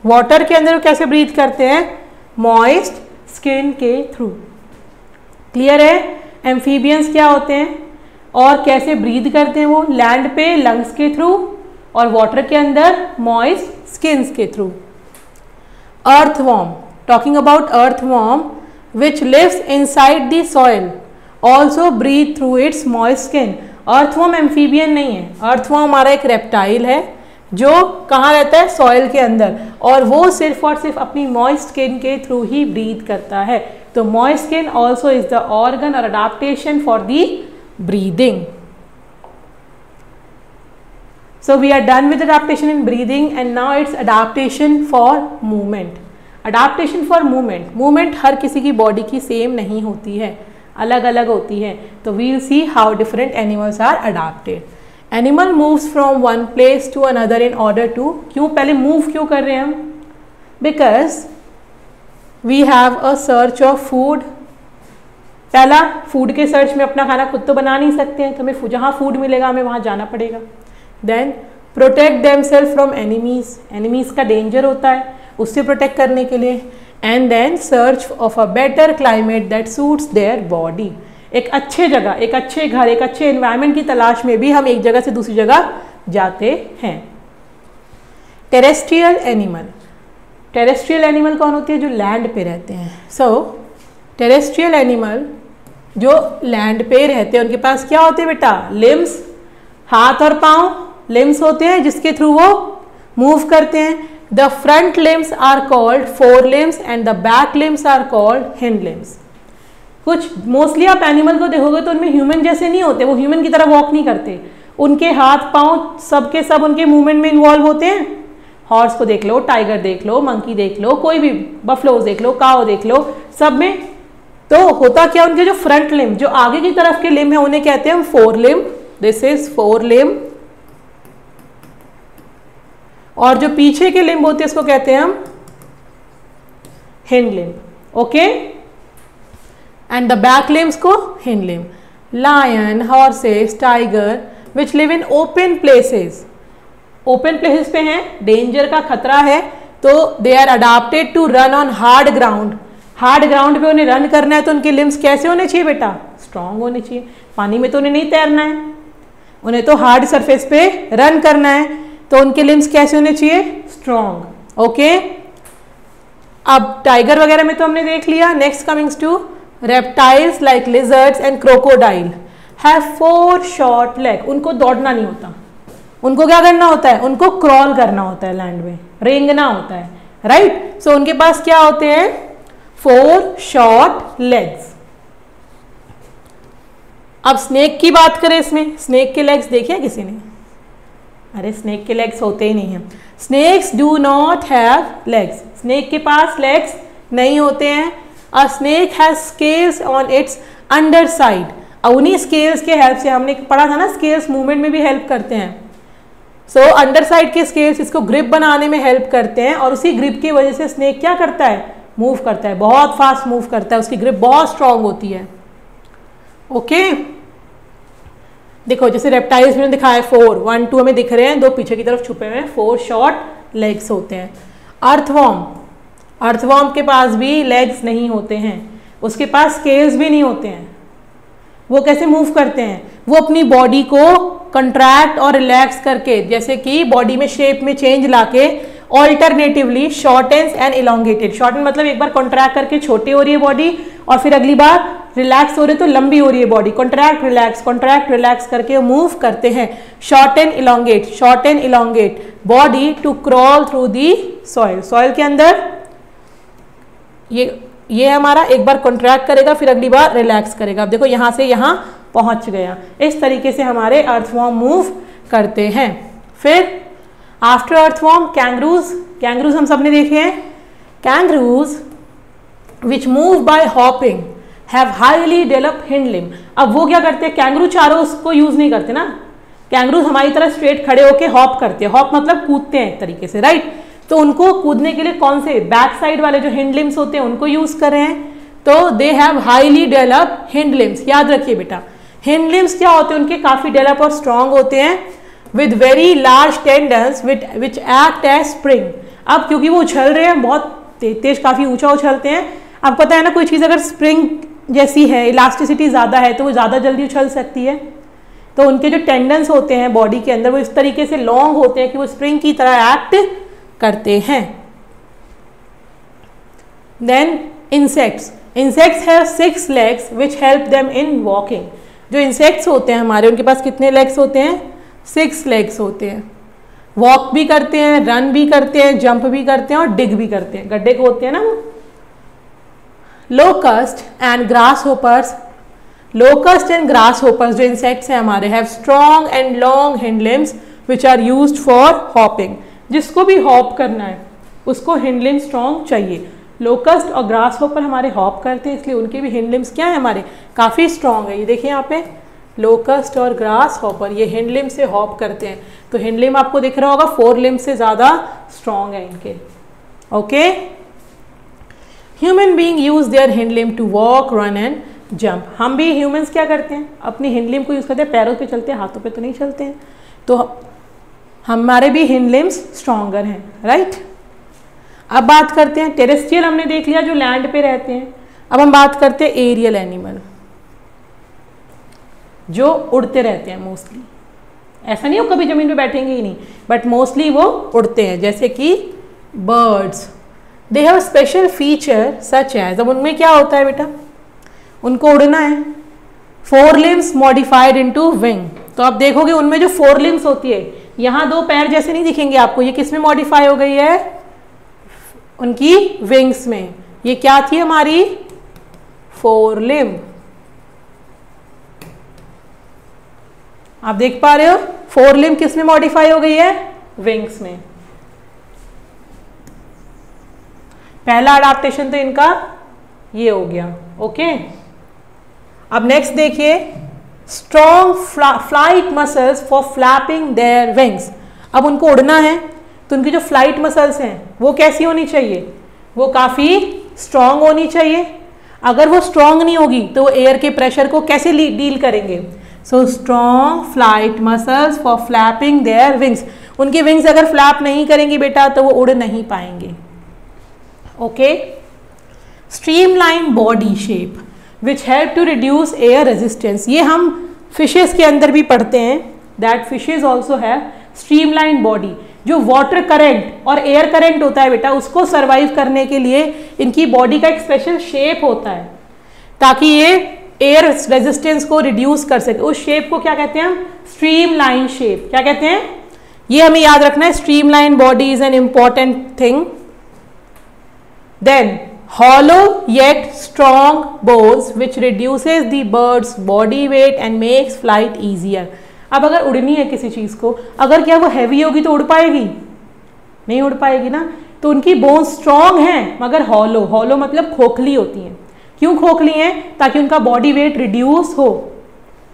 water के अंदर वो कैसे ब्रीथ करते हैं? मॉइस्ट स्किन के थ्रू। क्लियर है? एम्फीबियंस क्या होते हैं और कैसे ब्रीथ करते हैं? वो लैंड पे लंग्स के थ्रू और वाटर के अंदर मॉइस्ट स्किन्स के through. Earthworm, talking about earthworm which lives inside the soil also breathe through its moist skin. Earthworm amphibian नहीं है, अर्थवॉर्म हमारा एक रेप्टाइल है जो कहाँ रहता है? सॉइल के अंदर, और वो सिर्फ और सिर्फ अपनी मॉइस्ट स्किन के थ्रू ही ब्रीथ करता है। तो moist skin also is the organ और adaptation for the breathing. So we are done with adaptation in breathing and now it's adaptation for movement. Adaptation for movement, movement हर किसी की body की same नहीं होती है, अलग अलग होती है। तो we will see how different animals are adapted. Animal moves from one place to another in order to, क्यों पहले मूव क्यों कर रहे हैं हम? Because we have a search of food. पहला, फूड के सर्च में अपना खाना खुद तो बना नहीं सकते हैं, तो हमें जहाँ फूड मिलेगा हमें वहाँ जाना पड़ेगा। Then protect themselves from enemies, enemies का डेंजर होता है, उससे प्रोटेक्ट करने के लिए। And then search of a better climate that suits their body, एक अच्छे जगह, एक अच्छे घर, एक अच्छे एनवायरनमेंट की तलाश में भी हम एक जगह से दूसरी जगह जाते हैं। टेरेस्ट्रियल एनिमल, टेरेस्ट्रियल एनिमल कौन होती है? जो लैंड पे रहते हैं। सो टेरेस्ट्रियल एनिमल जो लैंड पे रहते हैं उनके पास क्या होते हैं बेटा? लिम्स, हाथ और पाँव, लिम्स होते हैं जिसके थ्रू वो मूव करते हैं। The front limbs are called forelimbs and the back limbs are called hind limbs. कुछ मोस्टली आप एनिमल को देखोगे तो उनमें ह्यूमन जैसे नहीं होते, वो ह्यूमन की तरह वॉक नहीं करते, उनके हाथ पांव सब के सब उनके मूवमेंट में इन्वॉल्व होते हैं, हॉर्स को देख लो, टाइगर देख लो, मंकी देख लो, कोई भी बफलोज देख लो, काओ देख लो, सब में तो होता क्या, उनके जो फ्रंट लिम्ब, जो आगे की तरफ के लिम्ब है उन्हें कहते हैं हम four limb, this is four limb, और जो पीछे के लिम्ब होते हैं इसको कहते हैं हम hind limb, okay, and the back limbs को hind limb. Lion, horses, tiger which live in open places, open places पे हैं, डेंजर का खतरा है, तो they are adapted to run on hard ground, hard ground पे उन्हें रन करना है तो उनके लिम्स कैसे होने चाहिए बेटा, स्ट्रांग होने चाहिए, पानी में तो उन्हें नहीं तैरना है, उन्हें तो हार्ड सरफेस पे रन करना है, तो उनके लिम्स कैसे होने चाहिए, स्ट्रांग, ओके। अब टाइगर वगैरह में तो हमने देख लिया। Next comings to reptiles like lizards and crocodile have 4 short leg, उनको दौड़ना नहीं होता, उनको क्या करना होता है, उनको क्रॉल करना होता है, लैंड में रेंगना होता है, राइट। सो उनके पास क्या होते हैं, 4 शॉर्ट लेग्स। अब स्नेक की बात करें, इसमें स्नेक के लेग्स देखे किसी ने, अरे स्नेक के लेग्स होते ही नहीं हैं, snakes do not have legs, snake के पास लेग्स नहीं होते हैं। A snake has scales on its underside, अब उन्हीं स्केल्स के हेल्प से, हमने पढ़ा था ना स्केल्स मूवमेंट में भी हेल्प करते हैं, सो अंडर साइड के स्केल्स इसको ग्रिप बनाने में हेल्प करते हैं, और उसी ग्रिप की वजह से स्नेक क्या करता है, मूव करता है, बहुत फास्ट मूव करता है, उसकी ग्रिप बहुत स्ट्रांग होती है, ओके। देखो जैसे रेप्टाइल्स में दिखाया 4, 1 2 हमें दिख रहे हैं, 2 पीछे की तरफ छुपे हुए हैं, 4 शॉर्ट लेग्स होते हैं। अर्थवॉर्म, अर्थवॉर्म के पास भी लेग्स नहीं होते हैं, उसके पास स्केल्स भी नहीं होते हैं, वो कैसे मूव करते हैं, वो अपनी बॉडी को कंट्रैक्ट और रिलैक्स करके, जैसे कि बॉडी में शेप में चेंज लाके ऑल्टरनेटिवली शॉर्टेंस एंड इलोंगेटेड, शॉर्टन मतलब एक बार कॉन्ट्रैक्ट करके छोटी हो रही है बॉडी, और फिर अगली बार रिलैक्स हो रही है तो लंबी हो रही है बॉडी, कॉन्ट्रैक्ट रिलैक्स करके मूव करते हैं, short and elongate body to crawl through the soil, soil के अंदर ये हमारा एक बार कॉन्ट्रैक्ट करेगा फिर अगली बार रिलैक्स करेगा। अब देखो यहां से यहां पहुंच गया, इस तरीके से हमारे अर्थवॉर्म मूव करते हैं। फिर आफ्टर अर्थवॉर्म कैंगरूज, कैंगरूज हम सबने देखे हैं, kangaroos which move by hopping have highly developed hind limb. अब वो क्या करते हैं, कैंगरू चारों उसको यूज नहीं करते ना, कैंगरूज हमारी तरह स्ट्रेट खड़े होके हॉप करते हैं, हॉप मतलब कूदते हैं एक तरीके से, राइट। तो उनको कूदने के लिए कौन से बैक साइड वाले जो हिंड लिम्स होते हैं उनको यूज कर रहे हैं, तो they have highly developed hind limbs. याद रखिए बेटा, हिंड लिम्स क्या होते हैं, उनके काफी डेवलप और स्ट्रांग होते हैं, with very large tendons which act as spring. अब क्योंकि वो उछल रहे हैं, बहुत तेज काफी ऊंचा उछलते हैं, अब पता है ना कोई चीज अगर स्प्रिंग जैसी है, इलास्टिसिटी ज्यादा है तो वो ज्यादा जल्दी उछल सकती है, तो उनके जो टेंडन्स होते हैं बॉडी के अंदर वो इस तरीके से लॉन्ग होते हैं कि वो स्प्रिंग की तरह एक्ट करते हैं। Then insects have 6 legs which help them in walking। जो इंसेक्ट्स होते हैं हमारे, उनके पास कितने लेग्स होते हैं, 6 legs होते हैं, वॉक भी करते हैं, रन भी करते हैं, जंप भी करते हैं और डिग भी करते हैं, गड्ढे को होते हैं ना। लोकस्ट एंड ग्रास होपर्स जो इंसेक्ट्स हैं हमारे, have strong and long hind limbs which are used for hopping. जिसको भी हॉप करना है उसको हिंड लिम्स स्ट्रॉन्ग चाहिए। लोकस्ट और ग्रास होपर हमारे हॉप करते हैं, इसलिए उनके भी हिंड लिम्स क्या है हमारे, काफ़ी स्ट्रॉन्ग है। ये देखिए यहाँ पे लोकस्ट और ग्रास हॉपर, ये हिंड लिम्स से हॉप करते हैं, तो हिंड लिम्स आपको दिख रहा होगा 4 लिम्स से ज़्यादा स्ट्रॉन्ग है इनके, okay. Human being use their hind limb to walk, run and jump. हम भी ह्यूमंस क्या करते हैं, अपनी हिंड लिम्ब को यूज़ करते हैं, पैरों पे चलते हैं, हाथों पे तो नहीं चलते हैं, तो हमारे भी हिंड लिम्स स्ट्रॉन्गर हैं, राइट। अब बात करते हैं टेरेस्ट्रियल, हमने देख लिया जो लैंड पे रहते हैं। अब हम बात करते हैं एरियल एनिमल जो उड़ते रहते हैं मोस्टली, ऐसा नहीं हो कभी जमीन पे बैठेंगे ही नहीं, बट मोस्टली वो उड़ते हैं, जैसे कि birds. They have special feature such as, अब उनमें क्या होता है बेटा, उनको उड़ना है, 4 limbs मॉडिफाइड इनटू विंग। तो आप देखोगे उनमें जो 4 limbs होती है, यहाँ 2 पैर जैसे नहीं दिखेंगे आपको, ये किस में मॉडिफाई हो गई है, उनकी विंग्स में। ये क्या थी हमारी 4 limb, आप देख पा रहे हो 4 limb किस में मॉडिफाई हो गई है, विंग्स में, पहला अडाप्टेशन तो इनका ये हो गया। ओके, अब नेक्स्ट देखिए, strong flight muscles for flapping their wings. अब उनको उड़ना है तो उनकी जो फ्लाइट मसल्स हैं वो कैसी होनी चाहिए, वो काफ़ी स्ट्रॉन्ग होनी चाहिए। अगर वो स्ट्रॉन्ग नहीं होगी तो वो एयर के प्रेशर को कैसे डील करेंगे। So strong flight muscles for flapping their wings, उनकी विंग्स अगर फ्लैप नहीं करेंगी बेटा तो वो उड़ नहीं पाएंगे। Okay, streamline body shape which help to reduce air resistance, ये हम फिशेस के अंदर भी पढ़ते हैं, that fishes also have streamline body. जो वाटर करंट और एयर करंट होता है बेटा, उसको सर्वाइव करने के लिए इनकी बॉडी का एक स्पेशल शेप होता है ताकि ये एयर रेजिस्टेंस को रिड्यूस कर सके। उस शेप को क्या कहते हैं हम, स्ट्रीमलाइन शेप। क्या कहते हैं, ये हमें याद रखना है। Streamline body is an important thing. Then hollow yet strong bones which reduces the bird's body weight and makes flight easier। अब अगर उड़नी है किसी चीज़ को, अगर क्या वो हैवी होगी तो उड़ पाएगी, नहीं उड़ पाएगी ना। तो उनकी बोन्स स्ट्रॉन्ग हैं मगर हॉलो, हॉलो मतलब खोखली होती हैं। क्यों खोखली हैं, ताकि उनका बॉडी वेट रिड्यूस हो।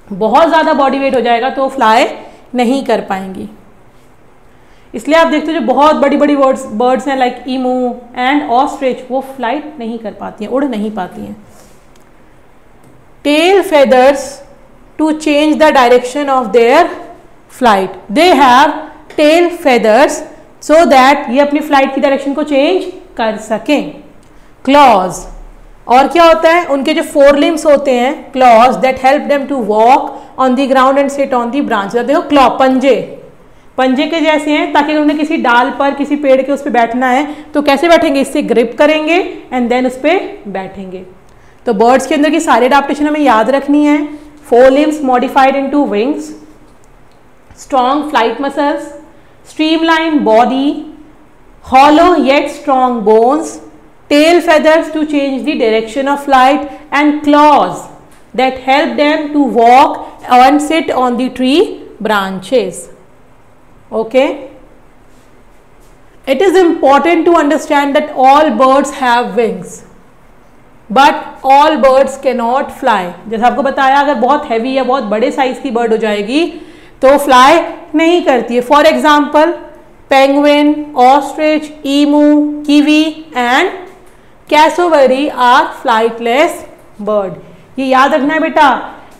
बहुत ज़्यादा बॉडी वेट हो जाएगा तो फ्लाई नहीं कर पाएंगी। इसलिए आप देखते हो जो बहुत बड़ी बड़ी बर्ड्स हैं लाइक ईमू एंड ऑस्ट्रिच, वो फ्लाइट नहीं कर पाती हैं, उड़ नहीं पाती हैं। Tail feathers to change the direction of their flight, they have tail feathers so that ये अपनी फ्लाइट की डायरेक्शन को चेंज कर सकें। क्लॉज, और क्या होता है, उनके जो फोर लिम्स होते हैं claws that help them to walk on the ground and sit on the branch. देखो क्लॉ, पंजे, पंजे के जैसे हैं, ताकि उन्हें किसी डाल पर किसी पेड़ के उस पर बैठना है तो कैसे बैठेंगे, इससे ग्रिप करेंगे एंड देन उस पर बैठेंगे। तो बर्ड्स के अंदर की सारी अडैप्टेशन हमें याद रखनी है। Four limbs modified into wings, strong flight muscles, streamline body, hollow yet strong bones, tail feathers to change the direction of flight, and claws that help them to walk and sit on the tree branches. Okay, it is important to understand that all birds have wings but all birds cannot fly। जैसे आपको बताया, अगर बहुत heavy या बहुत बड़े size की bird हो जाएगी तो फ्लाई नहीं करती है। For example penguin, ostrich, emu, kiwi and cassowary are flightless bird. ये याद रखना है बेटा,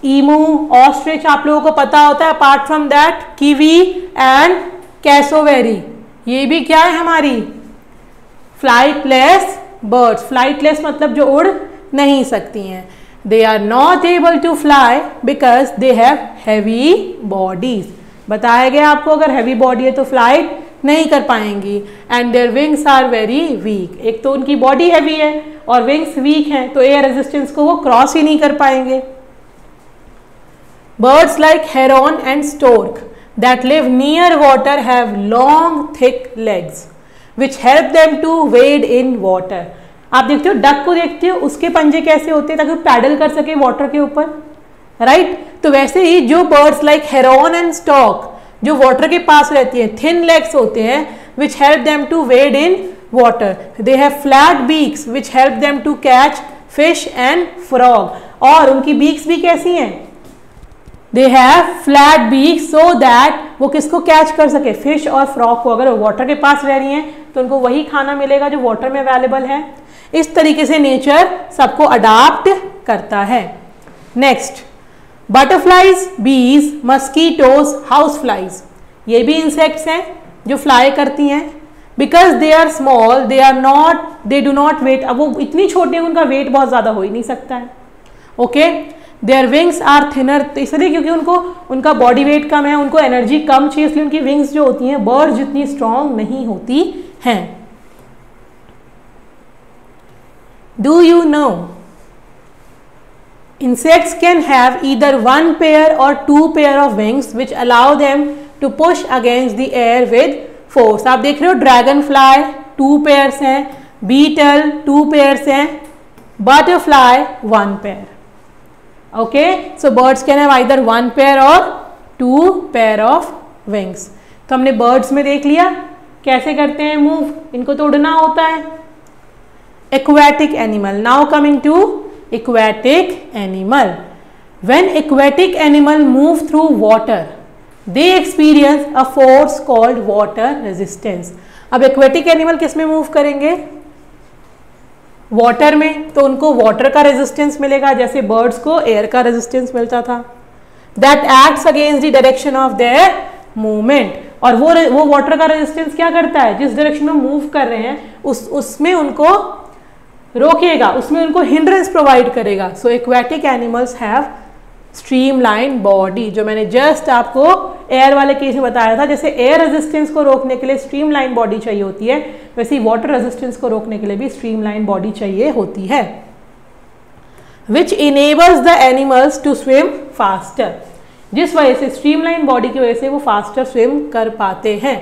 ईमू, ऑस्ट्रिच आप लोगों को पता होता है, apart from that kiwi and cassowary, ये भी क्या है हमारी फ्लाइटलेस बर्ड्स। फ्लाइटलेस मतलब जो उड़ नहीं सकती हैं। They are not able to fly because they have heavy bodies. बताया गया आपको, अगर हैवी बॉडी है तो फ्लाइट नहीं कर पाएंगी। And their wings are very weak, एक तो उनकी बॉडी हैवी है और विंग्स वीक हैं तो एयर रेजिस्टेंस को वो क्रॉस ही नहीं कर पाएंगे। Birds like heron and stork that live near water have long thick legs which help them to wade in water. आप देखते हो डक को देखते हो, उसके पंजे कैसे होते हैं ताकि वो पैडल कर सके वाटर के ऊपर, राइट। तो वैसे ही जो birds like heron and stork जो वाटर के पास रहती है, थिन लेग्स होते हैं which help them to wade in water. They have flat beaks which help them to catch fish and frog. और उनकी बीक्स भी कैसी हैं, they have flat beaks so that वो किसको कैच कर सके, फिश और फ्रॉग को। अगर वो वाटर के पास रह रही हैं तो उनको वही खाना मिलेगा जो वाटर में अवेलेबल है। इस तरीके से नेचर सबको अडाप्ट करता है। Next, butterflies, bees, mosquitoes, house flies, ये भी इंसेक्ट्स हैं जो फ्लाई करती हैं। Because they are small, they do not weight. अब वो इतनी छोटी है, उनका वेट बहुत ज़्यादा हो ही नहीं सकता है। Okay, their wings are thinner, तो इसलिए क्योंकि उनका बॉडी वेट कम है, उनको एनर्जी कम चाहिए, इसलिए उनकी विंग्स जो होती हैं बर्ड जितनी स्ट्रॉन्ग नहीं होती हैं। Do you know insects can have either one pair or two pair of wings which allow them to push against the air with force। आप देख रहे हो ड्रैगन फ्लाई 2 pairs हैं, बीटल 2 pairs हैं, butterfly 1 pair। Okay, so birds can have either 1 pair और 2 pair of wings। तो हमने birds में देख लिया कैसे करते हैं मूव, इनको तो उड़ना होता है। aquatic animal. Now coming to aquatic animal. When aquatic animal move through water, they experience a force called water resistance. अब aquatic animal किस में move करेंगे? वाटर में, तो उनको वाटर का रेजिस्टेंस मिलेगा, जैसे बर्ड्स को एयर का रेजिस्टेंस मिलता था. That acts against the direction of there movement. और वो वाटर का रेजिस्टेंस क्या करता है? जिस डायरेक्शन में मूव कर रहे हैं उसमें उनको रोकेगा, उसमें उनको हिंड्रेंस प्रोवाइड करेगा. So aquatic animals have streamline body. जो मैंने जस्ट आपको एयर वाले केस में बताया था, जैसे एयर रेजिस्टेंस को रोकने के लिए स्ट्रीमलाइन बॉडी चाहिए होती है, वैसे ही वाटर रेजिस्टेंस को रोकने के लिए भी स्ट्रीमलाइन बॉडी चाहिए होती है. Which enables the animals to swim faster. जिस वजह से स्ट्रीमलाइन बॉडी की वजह से वो फास्टर स्विम कर पाते हैं.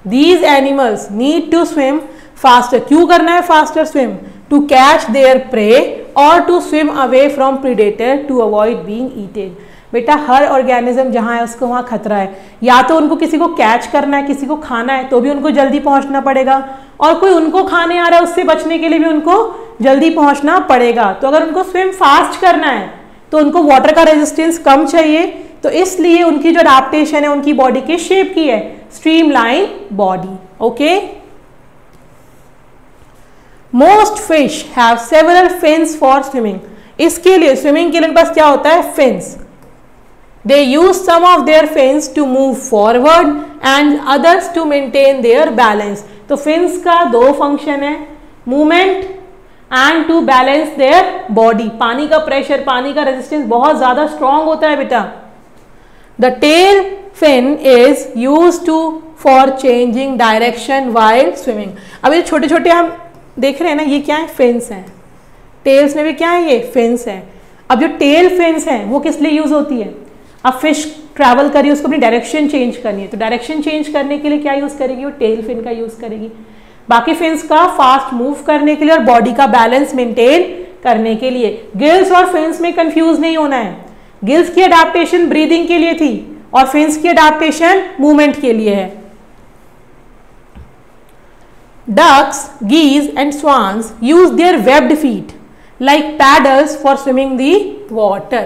These animals need to swim faster. क्यों करना है faster swim? To catch their prey और to swim away from predator to avoid being eaten. बेटा हर ऑर्गेनिज्म जहाँ है उसको वहाँ खतरा है. या तो उनको किसी को कैच करना है, किसी को खाना है, तो भी उनको जल्दी पहुँचना पड़ेगा, और कोई उनको खाने आ रहा है उससे बचने के लिए भी उनको जल्दी पहुँचना पड़ेगा. तो अगर उनको स्विम फास्ट करना है तो उनको वाटर का रेजिस्टेंस कम चाहिए, तो इसलिए उनकी जो अडैप्टेशन है उनकी बॉडी के शेप की है, streamline body. Okay. Most fish have several fins for swimming. इसके लिए स्विमिंग के लिए पास क्या होता है? Fins. They use some of their fins to move forward and others to maintain their balance. तो फिन्स का दो फंक्शन है, movement and to balance their body. पानी का प्रेशर, पानी का रेजिस्टेंस बहुत ज्यादा स्ट्रांग होता है बेटा. The tail fin is use to for changing direction while swimming. अब ये छोटे छोटे हम देख रहे हैं ना, ये क्या है? फिन्स हैं. टेल्स में भी क्या है? ये फिन्स हैं. अब जो टेल फिन्स हैं वो किस लिए यूज होती है? अब फिश ट्रैवल करी, उसको अपनी डायरेक्शन चेंज करनी है, तो डायरेक्शन चेंज करने के लिए क्या यूज करेगी? वो टेल फिन का यूज करेगी. बाकी फिन्स का फास्ट मूव करने के लिए और बॉडी का बैलेंस मेंटेन करने के लिए. गिल्स और फिन्स में कंफ्यूज नहीं होना है. गिल्स की अडैप्टेशन ब्रीदिंग के लिए थी और फिन्स की अडैप्टेशन मूवमेंट के लिए है. Ducks, geese and swans use their webbed feet like paddles for swimming the water.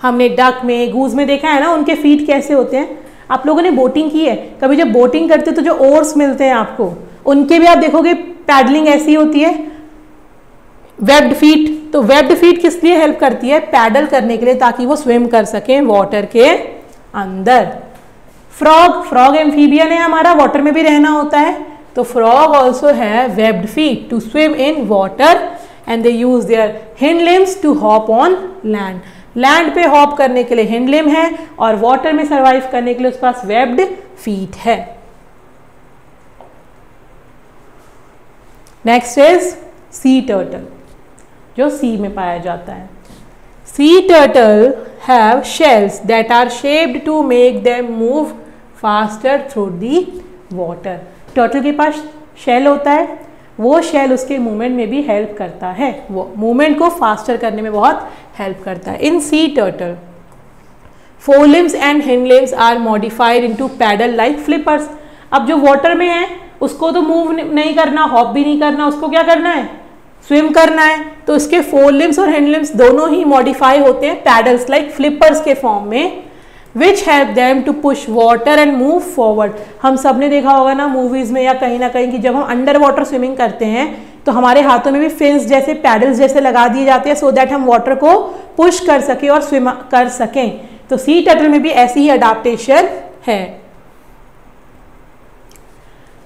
हमने डक में, गूज में देखा है ना उनके फीट कैसे होते हैं. आप लोगों ने बोटिंग की है कभी? जब बोटिंग करते हो तो जो ओर्स मिलते हैं आपको, उनके भी आप देखोगे पैडलिंग ऐसी होती है, वेब्ड फीट. तो वेब्ड फीट किस लिए हेल्प करती है? पैडल करने के लिए, ताकि वो स्विम कर सकें वाटर के अंदर. फ्रॉग एम्फीबियन है हमारा, वाटर में भी रहना होता है. तो frog also have webbed feet to swim in water and they use their hind limbs to hop on land. Land पे हॉप करने के लिए हिंड लिम्ब है और वाटर में सर्वाइव करने के लिए उसके पास वेब्ड फीट है. नेक्स्ट इज सी टर्टल, जो सी में पाया जाता है. Sea turtle have shells that are shaped to make them move faster through the water. Turtle के पास शेल होता है, वो शेल उसके मूवमेंट में भी हेल्प करता है, वो मूवमेंट को फास्टर करने में बहुत हेल्प करता है. In sea turtle forelimbs and hindlimbs are modified into paddle like flippers. अब जो वाटर में है उसको तो मूव नहीं करना, हॉप भी नहीं करना, उसको क्या करना है? स्विम करना है. तो इसके फोरलिम्स और हिंडलिम्स दोनों ही मॉडिफाई होते हैं पैडल्स लाइक फ्लिपर्स के फॉर्म में, which help them to push water and move forward. हम सब ने देखा होगा ना मूवीज में या कहीं ना कहीं कि जब हम अंडर वाटर स्विमिंग करते हैं तो हमारे हाथों में भी फिन्स जैसे पैडल्स जैसे लगा दिए जाते हैं, सो दैट हम वाटर को पुश कर सकें और स्विम कर सकें. तो सी टर्टल में भी ऐसी ही अडैप्टेशन है.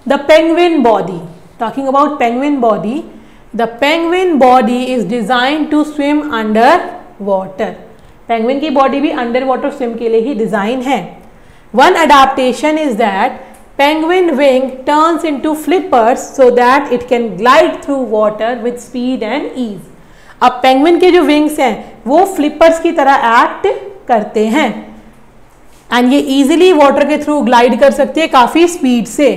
The penguin body, talking about penguin body, the penguin body is design to swim under water. Penguin की बॉडी भी अंडर वाटर स्विम के लिए ही डिजाइन है. One adaptation is that penguin wing turns into flippers so that it can glide through water with speed and ease. अब penguin के जो wings हैं वो फ्लिपर्स की तरह एक्ट करते हैं एंड ये इजीली वाटर के थ्रू ग्लाइड कर सकते हैं काफी स्पीड से.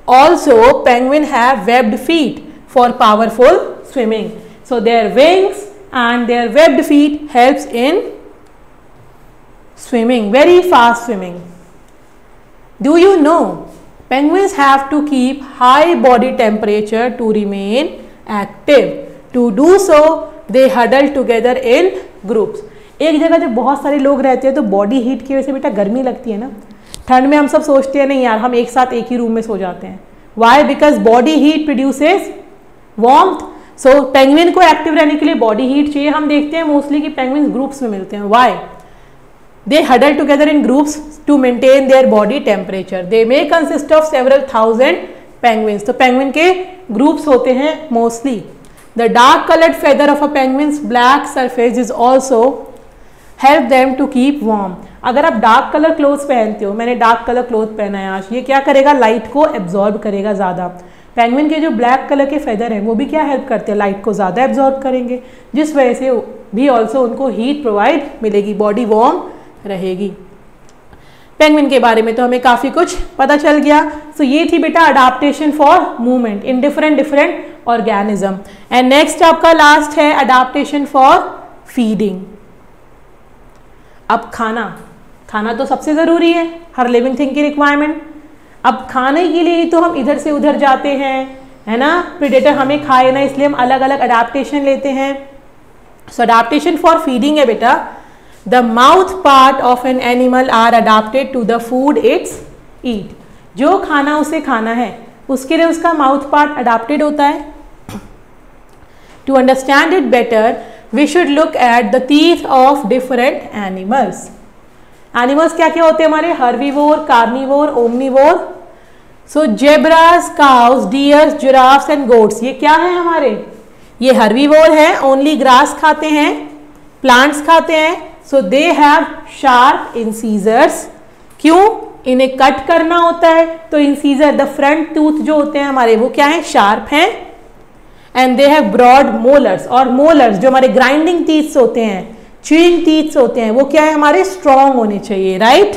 Also penguin have webbed feet for powerful swimming, so their wings and their webbed feet helps in swimming, very fast swimming. Do you know penguins have to keep high body temperature to remain active? To do so they huddle together in groups. एक जगह जब बहुत सारे लोग रहते हैं तो body heat की वजह से बेटा गर्मी लगती है ना, ठंड में हम सब सोचते हैं नहीं यार हम एक साथ एक ही रूम में सो जाते हैं। Why? Because body heat produces warmth. So penguin को एक्टिव रहने के लिए बॉडी हीट चाहिए। हम देखते हैं मोस्टली कि पेंगुइन ग्रुप्स में मिलते हैं। Why? They huddle together in groups to maintain their body temperature. They may consist of several thousand penguins. तो पेंगुइन के ग्रुप्स होते हैं mostly. The dark coloured feather of a penguins black surface is also help them to keep warm. अगर आप dark colour cloth पहनते हो, मैंने dark colour cloth पहना है आज, ये क्या करेगा? लाइट को एब्जॉर्ब करेगा ज़्यादा। पेंगुइन के जो ब्लैक कलर के फेदर हैं वो भी क्या हेल्प करते हैं? लाइट को ज़्यादा एब्जॉर्ब करेंगे, जिस वजह से भी ऑल्सो उनको हीट प्रोवाइड मिलेगी, बॉडी वार्म रहेगी। पेंगुइन के बारे में तो हमें काफ़ी कुछ पता चल गया। सो ये थी बेटा adaptation for movement in different organism. And next आपका लास्ट है अडाप्टेशन फॉर फीडिंग। अब खाना तो सबसे ज़रूरी है हर लिविंग थिंग की रिक्वायरमेंट। अब खाने के लिए तो हम इधर से उधर जाते हैं, है ना, प्रेडेटर हमें खाए ना, इसलिए हम अलग अलग अडाप्टेशन लेते हैं। सो अडाप्टेशन फॉर फीडिंग है बेटा, the mouth part of an animal are adapted to the food its eat. जो खाना उसे खाना है उसके लिए उसका माउथ पार्ट अडाप्टेड होता है। To understand it better we should look at the teeth of different animals. Animals क्या क्या होते हैं हमारे? herbivore, carnivore, omnivore. So zebras, cows, deers, giraffes and goats ये क्या है हमारे? ये herbivore है, only grass खाते हैं, plants खाते हैं. So they have sharp incisors. क्यों? इन्हें कट करना होता है तो incisor, the front tooth जो होते हैं हमारे वो क्या है? sharp हैं. And they have broad molars, और मोलर्स जो हमारे ग्राइंडिंग टीथ्स होते हैं, च्यूइंग टीथ्स होते हैं, वो क्या है हमारे? स्ट्रॉन्ग होने चाहिए, right.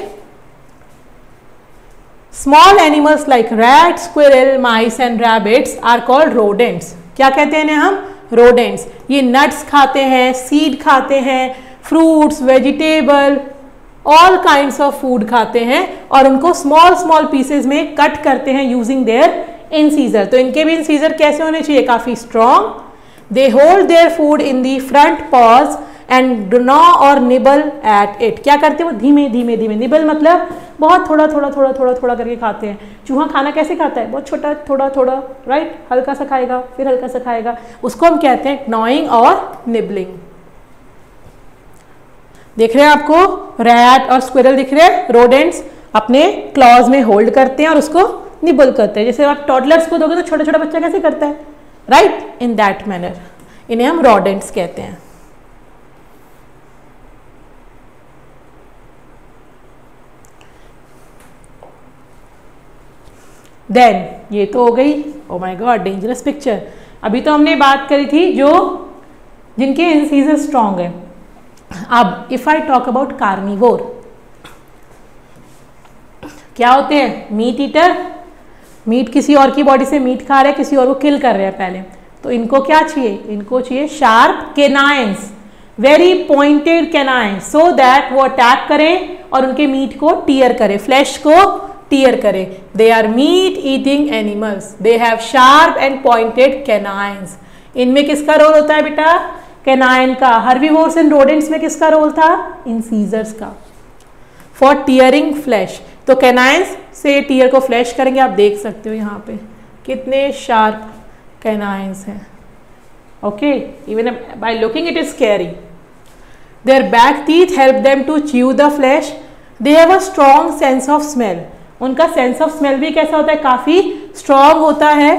Small animals like rat, squirrel, mice and rabbits are called rodents. क्या कहते हैं इन्हें हम? रोडेंट्स। ये नट्स खाते हैं, सीड खाते हैं, fruits, vegetable, all kinds of food खाते हैं, और उनको स्मॉल पीसेज में कट करते हैं यूजिंग देयर इंसीजर। तो इनके भी इंसीजर कैसे होने चाहिए? काफी strong. They hold their food in the front pause and do नॉ और निबल एट इट। क्या करते हैं वो? धीमे धीमे निबल मतलब बहुत थोड़ा करके खाते हैं। चूहा खाना कैसे खाता है? बहुत छोटा थोड़ा, राइट, हल्का सा खाएगा फिर हल्का सा खाएगा, उसको हम कहते हैं gnawing और निबलिंग। देख रहे हैं आपको रैट और स्क्विरल दिख रहे हैं? रोडेंट्स अपने क्लॉज में होल्ड करते हैं और उसको निबल करते हैं। जैसे आप टॉडलर्स को दोगे तो छोटा बच्चा कैसे करता है, राइट, इन दैट मैनर। इन्हें हम रोडेंट्स कहते हैं। देन ये तो हो गई, oh my God dangerous picture. अभी तो हमने बात करी थी जिनके इंसीजर स्ट्रॉन्ग है। अब if I talk about carnivore, क्या होते हैं? Meat eater. मीट किसी और की बॉडी से मीट खा रहे हैं, किसी और को किल कर रहे हैं पहले, तो इनको क्या चाहिए? इनको चाहिए sharp canines, very pointed canines, so that वो अटैक करें और उनके मीट को टीयर करें, फ्लैश को टीयर करें। They are meat eating animals, they have sharp and pointed canines. इनमें किसका रोल होता है बेटा? कैनाइन का। हर्बीवोर्स एंड रोडेंट्स में किसका रोल था? इंसीजर्स का, फॉर टीयरिंग फ्लैश। तो कैनाइन्स से टीयर को फ्लैश करेंगे। आप देख सकते हो यहाँ पे कितने शार्प कैनाइन्स हैं। Okay, even by looking it is scary. Their back teeth help them to chew the flesh. They have a strong sense of smell. उनका सेंस ऑफ स्मेल भी कैसा होता है? काफी स्ट्रॉन्ग होता है।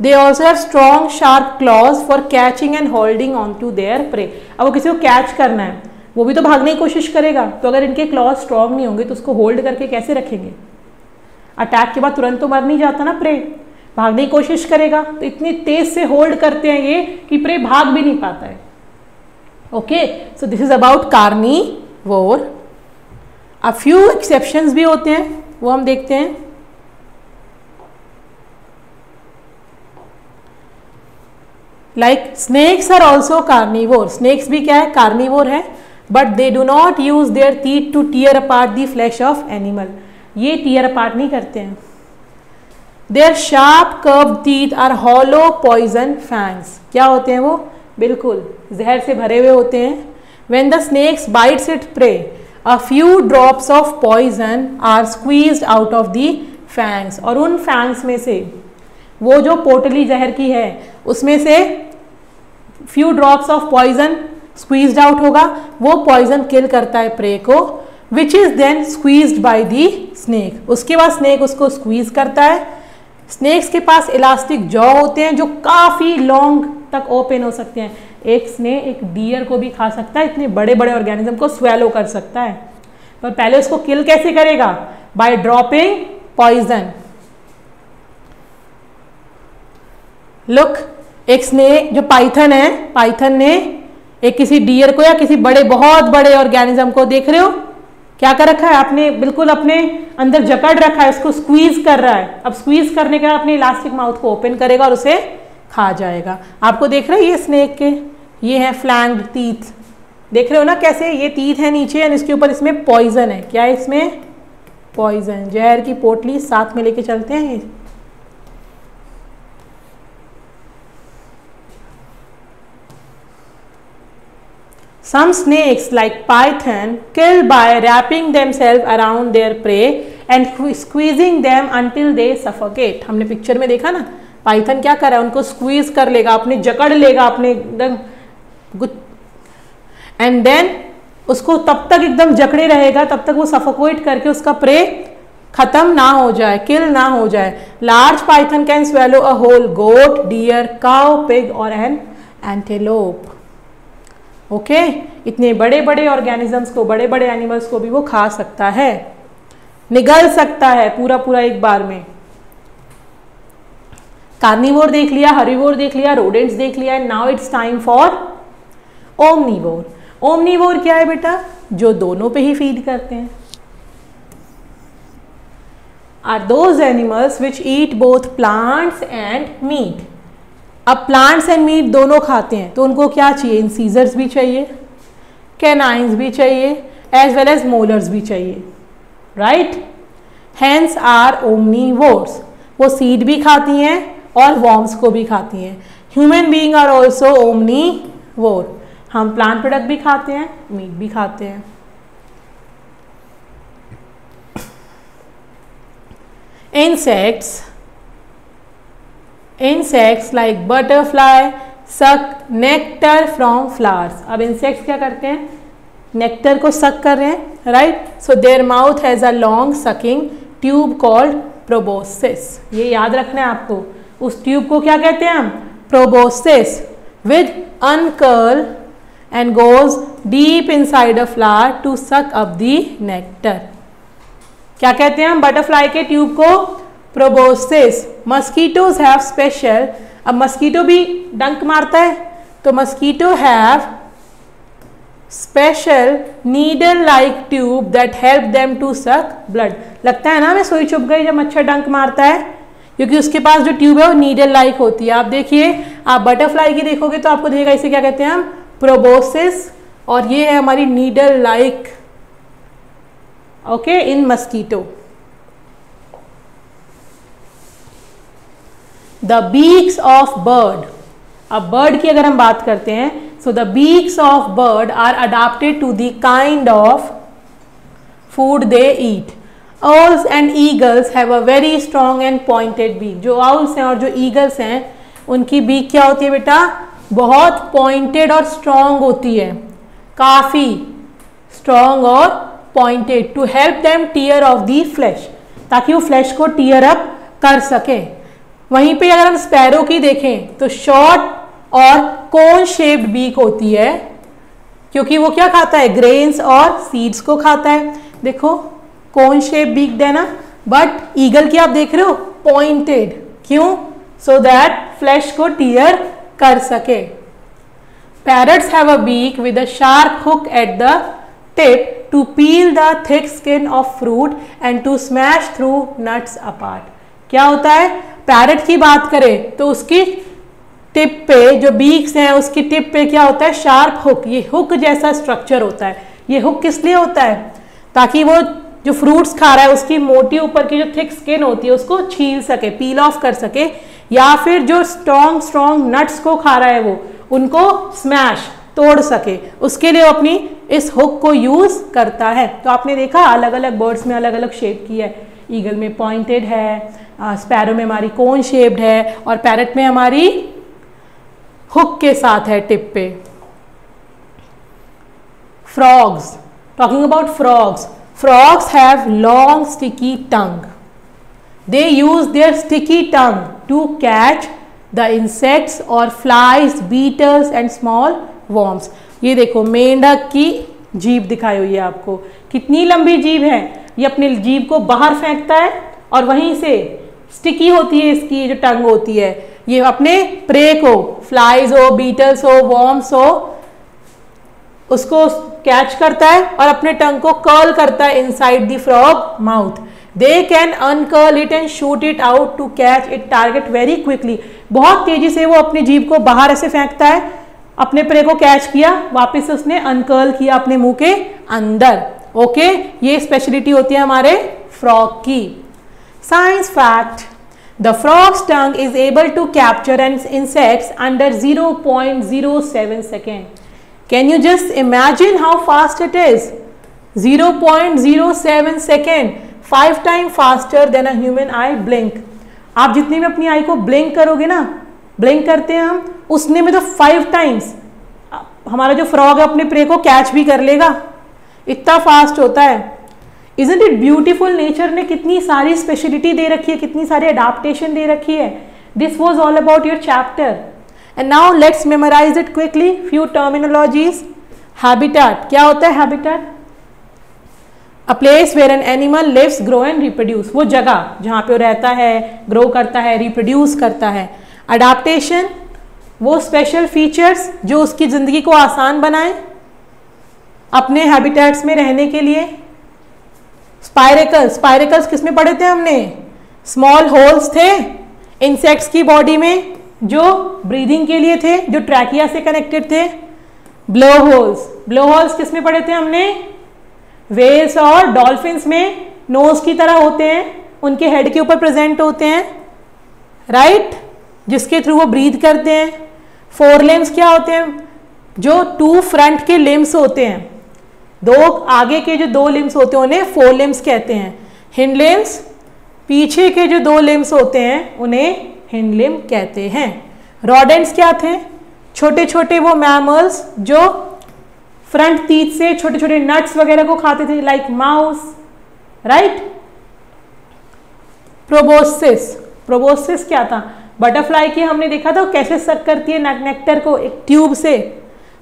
They also have strong sharp claws for catching and holding on to their prey. अब वो किसी को कैच करना है, वो भी तो भागने की कोशिश करेगा, तो अगर इनके क्लॉज स्ट्रॉन्ग नहीं होंगे तो उसको होल्ड करके कैसे रखेंगे? अटैक के बाद तुरंत तो मर नहीं जाता ना प्रे, भागने की कोशिश करेगा, तो इतनी तेज से होल्ड करते हैं ये कि प्रे भाग भी नहीं पाता है। Okay, so this is about carnivore. अब फ्यू एक्सेप्शंस भी होते हैं, वो हम देखते हैं। Like snakes are also carnivore. Snakes भी क्या है? कार्निवोर है, but they do not use their teeth to tear apart the flesh of animal. ये टीयर अपार्ट नहीं करते हैं। Their sharp curve teeth are hollow poison fangs. क्या होते हैं वो? बिल्कुल जहर से भरे हुए होते हैं। When the snakes bites it prey a few drops of poison are squeezed out of the fangs, और उन फैंग्स में से वो जो पोटली जहर की है उसमें से few drops of poison squeezed out होगा, वो पॉइजन किल करता है प्रे को, which is then squeezed by the snake. उसके बाद स्नेक उसको स्क्वीज करता है। स्नेक्स के पास इलास्टिक जॉ होते हैं जो काफी लॉन्ग तक ओपन हो सकते हैं। एक स्नेक एक डियर को भी खा सकता है, इतने बड़े बड़े ऑर्गेनिज्म को स्वेलो कर सकता है। पर पहले उसको किल कैसे करेगा? By dropping poison. लुक, एक स्नेक जो पाइथन है, पाइथन ने एक किसी डियर को या किसी बड़े बहुत बड़े ऑर्गेनिज्म को, देख रहे हो क्या कर रखा है आपने, बिल्कुल अपने अंदर जकड़ रखा है, उसको स्क्वीज कर रहा है। अब स्क्वीज करने के बाद अपने इलास्टिक माउथ को ओपन करेगा और उसे खा जाएगा। आपको देख रहे हो ये स्नेक के ये है फ्लैंग्ड टीथ, देख रहे हो ना कैसे ये टीथ है नीचे और इसके ऊपर इसमें पॉइजन है। क्या है इसमें? पॉइजन, जहर की पोटली साथ में लेके चलते हैं ये। Some snakes like python kill by wrapping themselves around their prey and squeezing them until they suffocate। हमने पिक्चर में देखा ना, पाइथन क्या कर रहा है, उनको स्क्वीज कर लेगा, अपने जकड़ लेगा अपने एकदम, एंड देन उसको तब तक एकदम जकड़े रहेगा तब तक वो सफोकेट करके उसका प्रे खत्म ना हो जाए, किल ना हो जाए। Large python can swallow a whole goat, deer, cow, pig और एन एंटेलोप। ओके, इतने बड़े बड़े ऑर्गेनिजम्स को, बड़े बड़े एनिमल्स को भी वो खा सकता है, निगल सकता है पूरा पूरा एक बार में। कार्निवोर देख लिया, हर्बीवोर देख लिया, रोडेंट्स देख लिया, now it's time for omnivore. Omnivore क्या है बेटा? जो दोनों पे ही फीड करते हैं। Are those animals which eat both plants and meat. अब प्लांट्स एंड मीट दोनों खाते हैं तो उनको क्या चाहिए? इंसीजर्स भी चाहिए, कैनाइंस भी चाहिए, एज वेल एज मोलर्स भी चाहिए, राइट। Hens are omnivores. वो सीड भी खाती हैं और वॉर्म्स को भी खाती हैं। Human being are also omnivore. हम प्लांट प्रोडक्ट भी खाते हैं, मीट भी खाते हैं। Insects like butterfly suck nectar from flowers। अब इंसेक्ट्स क्या करते हैं? नेक्टर को सक कर रहे हैं, right. So their mouth has a long sucking tube called proboscis. ये याद रखना है आपको, उस ट्यूब को क्या कहते हैं हम? Proboscis. With uncurl and goes deep inside a flower to suck up the nectar. क्या कहते हैं हम बटरफ्लाई के ट्यूब को? प्रोबोसिस। मस्कीटोज हैव स्पेशल, अब मस्कीटो भी डंक मारता है तो mosquito have special needle like tube that help them to suck blood. लगता है ना हमें सुई चुभ गई जब मच्छर डंक मारता है, क्योंकि उसके पास जो ट्यूब है वो नीडल लाइक होती है। आप देखिए, आप बटरफ्लाई की देखोगे तो आपको दिखेगा इसे क्या कहते हैं हम? प्रोबोसिस। और ये है हमारी needle like, okay, in mosquito. The beaks of bird. अब बर्ड की अगर हम बात करते हैं, so the beaks of bird are adapted to the kind of food they eat. Owls and eagles have a very strong and pointed beak। जो owls हैं और जो eagles हैं उनकी बीक क्या होती है बेटा? बहुत पॉइंटेड और स्ट्रॉन्ग होती है, काफी स्ट्रॉन्ग और pointed, to help them tear off the flesh, ताकि वो फ्लैश को टीयर अप कर सके। वहीं पे अगर हम स्पैरो की देखें तो शॉर्ट और कोन शेप्ड बीक होती है, क्योंकि वो क्या खाता है? ग्रेन्स और सीड्स को खाता है। देखो कोन शेप बीक देना, बट ईगल की आप देख रहे हो पॉइंटेड, क्यों? सो दैट फ्लैश को टीयर कर सके। Parrots have a beak with a sharp hook at the tip to peel the thick skin of fruit and to smash through nuts apart. क्या होता है? पैरट की बात करें तो उसकी टिप पे जो बीक्स हैं उसकी टिप पे क्या होता है? Sharp hook. ये हुक जैसा स्ट्रक्चर होता है। ये हुक किस लिए होता है? ताकि वो जो फ्रूट्स खा रहा है उसकी मोटी ऊपर की जो थिक स्किन होती है उसको छील सके, पील ऑफ कर सके, या फिर जो स्ट्रॉन्ग नट्स को खा रहा है वो उनको स्मैश तोड़ सके, उसके लिए वो अपनी इस हुक को यूज करता है। तो आपने देखा अलग अलग बर्ड्स में अलग अलग शेप की है, ईगल में पॉइंटेड है, स्पैरो में हमारी कोन शेप्ड है, और पैरट में हमारी हुक के साथ है टिप पे। Frogs, talking about frogs, frogs have long sticky tongue. They use their sticky tongue to catch the insects or flies, beetles and small worms. ये देखो मेंढक की जीभ दिखाई हुई है आपको, कितनी लंबी जीभ है, ये अपने जीभ को बाहर फेंकता है और वहीं से स्टिकी होती है इसकी जो टंग होती है, ये अपने प्रे को, फ्लाइज हो, बीटल्स हो, वॉर्म्स हो, उसको कैच करता है और अपने टंग को कर्ल करता है inside the frog mouth. They can uncurl it and shoot it out to catch it target very quickly. बहुत तेजी से वो अपनी जीभ को बाहर ऐसे फेंकता है, अपने प्रे को कैच किया, वापस उसने अनकर्ल किया अपने मुंह के अंदर। ओके, ये स्पेशलिटी होती है हमारे फ्रॉग की। Science fact, the frogs tongue is able to capture an insects under 0.07 second. Can you just imagine how fast it is? 0.07 second, 5 times faster than a human eye blink. आप जितनी में अपनी आई को blink करोगे ना, blink करते हैं हम, उसने में तो 5 टाइम्स हमारा जो फ्रॉग है अपने प्रे को कैच भी कर लेगा, इतना फास्ट होता है। Isn't it beautiful? नेचर ने कितनी सारी स्पेशलिटी दे रखी है, कितनी सारी अडाप्टेशन दे रखी है। This was all about your chapter. And now let's memorize it quickly. Few terminologies. Habitat, क्या होता है habitat? A place where an animal lives, grow and reproduce. वो जगह जहाँ पे वो रहता है, ग्रो करता है, रिप्रोड्यूस करता है। Adaptation, वो स्पेशल फीचर्स जो उसकी ज़िंदगी को आसान बनाए अपने हैबिटेट्स में रहने के लिए। स्पाइरेकल्स, स्पाइरेकल्स किसमें पढ़े थे हमने? स्मॉल होल्स थे इंसेक्ट्स की बॉडी में जो ब्रीदिंग के लिए थे, जो ट्रैकिया से कनेक्टेड थे। ब्लो होल्स, ब्लो होल्स किसमें पढ़े थे हमने? वेल्स और डॉल्फिन्स में नोज की तरह होते हैं, उनके हेड के ऊपर प्रेजेंट होते हैं, राइट, जिसके थ्रू वो ब्रीथ करते हैं। फोर लिम्स क्या होते हैं? जो 2 फ्रंट के लिम्स होते हैं, 2 आगे के जो 2 लिम्स होते हैं उन्हें फोर लिम्स कहते हैं। हिंड लिम्स, पीछे के जो 2 लिम्स होते हैं उन्हें हिंड लिम्ब कहते हैं। रॉडेंट्स क्या थे? छोटे छोटे वो मैमल्स जो फ्रंट टीथ से छोटे छोटे नट्स वगैरह को खाते थे, like mouse, right. Proboscis, proboscis क्या था? बटरफ्लाई की हमने देखा था कैसे सक करती है नेक्टर को एक ट्यूब से।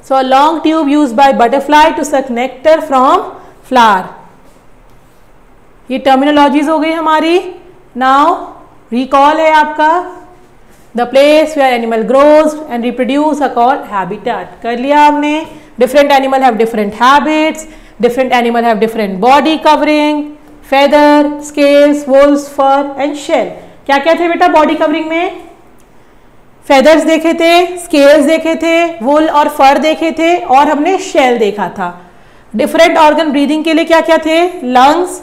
So a long tube use by butterfly to suck nectar from flower. ये टर्मिनोलॉजीज हो गई हमारी। नाउ रिकॉल है आपका, the place where animal grows and reproduce are called habitat. कर लिया हमने। Different animal have different habits, different animal have different body covering, feather, scales, wools, fur and shell. क्या क्या थे बेटा बॉडी कवरिंग में? फेदर्स देखे थे, स्केल्स देखे थे, वुल और फर देखे थे, और हमने शेल देखा था। डिफरेंट ऑर्गन ब्रीदिंग के लिए क्या क्या थे? Lungs,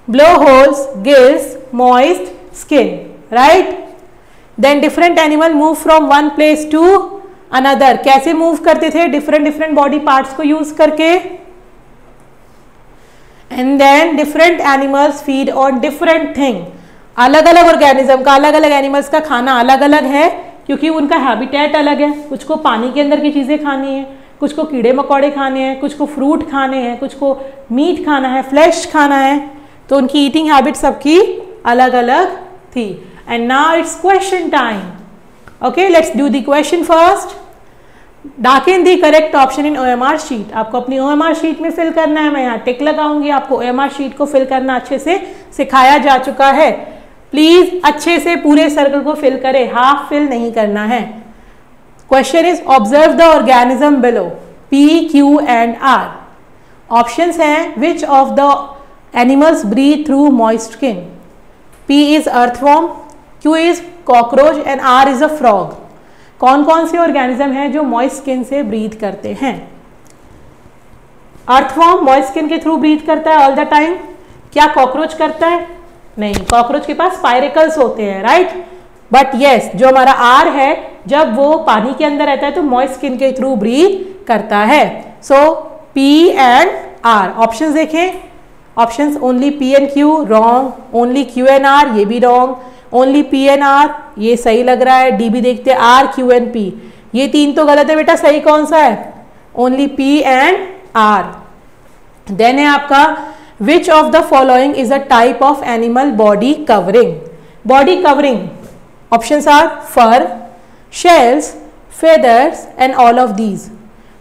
blow holes, gills, moist skin, right. Then different animal move from one place to another. कैसे मूव करते थे? डिफरेंट डिफरेंट बॉडी पार्ट्स को यूज करके। And then different animals feed on different thing. अलग अलग ऑर्गेनिज्म का, अलग अलग एनिमल्स का खाना अलग अलग है क्योंकि उनका हैबिटेट अलग है। कुछ को पानी के अंदर की चीज़ें खानी है, कुछ को कीड़े मकोड़े खाने हैं, कुछ को फ्रूट खाने हैं, कुछ को मीट खाना है, फ्लैश खाना है। तो उनकी ईटिंग हैबिट सबकी अलग अलग थी। And now it's question time. Okay, let's do the question first. Darken the correct option in OMR sheet. आपको अपनी OMR शीट में फिल करना है। मैं यहाँ टिक लगाऊंगी। आपको OMR शीट को फिल करना अच्छे से सिखाया जा चुका है। प्लीज अच्छे से पूरे सर्कल को फिल करें, हाफ फिल नहीं करना है। Question is observe the organism below P, Q and R। Options हैं which of the animals breathe through moist skin. P is earthworm, Q is cockroach and R is a frog. कौन कौन से organism हैं जो moist skin से breathe करते हैं? Earthworm moist skin के थ्रू ब्रीथ करता है ऑल द टाइम। क्या कॉकरोच करता है? नहीं, कॉकरोच के पास स्पाइरेकल्स होते हैं, राइट। बट यस, जो हमारा आर है, जब वो पानी के अंदर रहता है तो मॉइस्ट स्किन के थ्रू ब्रीथ करता है। So P and R, options देखें, options only P and Q wrong, only Q and R ये भी रॉन्ग, ओनली पी एंड आर ये सही लग रहा है, डी भी देखते हैं, आर क्यू एंड पी ये तीन तो गलत है बेटा, सही कौन सा है? Only P and R. Then है आपका which of the following is a type of animal body covering? Body covering options are fur, shells, feathers and all of these.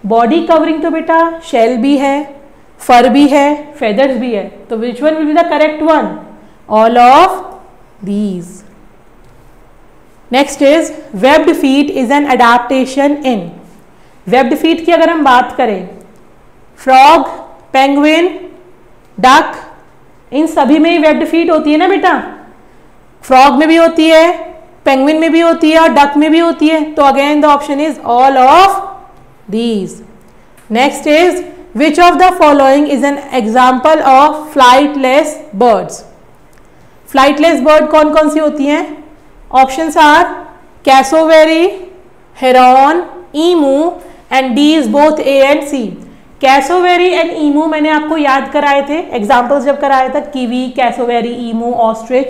Body covering तो बेटा शेल भी है, फर भी है, फेदर्स भी है, तो which one will be the correct one? All of these. Next is webbed feet is an adaptation in. Webbed feet की अगर हम बात करें, फ्रॉग, पेंगुइन, डक, इन सभी में ही वेब्ड फीट होती है ना बेटा। फ्रॉग में भी होती है, पेंगुइन में भी होती है और डक में भी होती है, तो again the option is all of these. Next is which of the following is an example of flightless birds? Flightless bird कौन कौन सी होती हैं? Options are cassowary, heron, emu and D is both A and C. Cassowary and emu मैंने आपको याद कराए थे, एग्जाम्पल्स जब कराया था, kiwi, cassowary, emu, ostrich.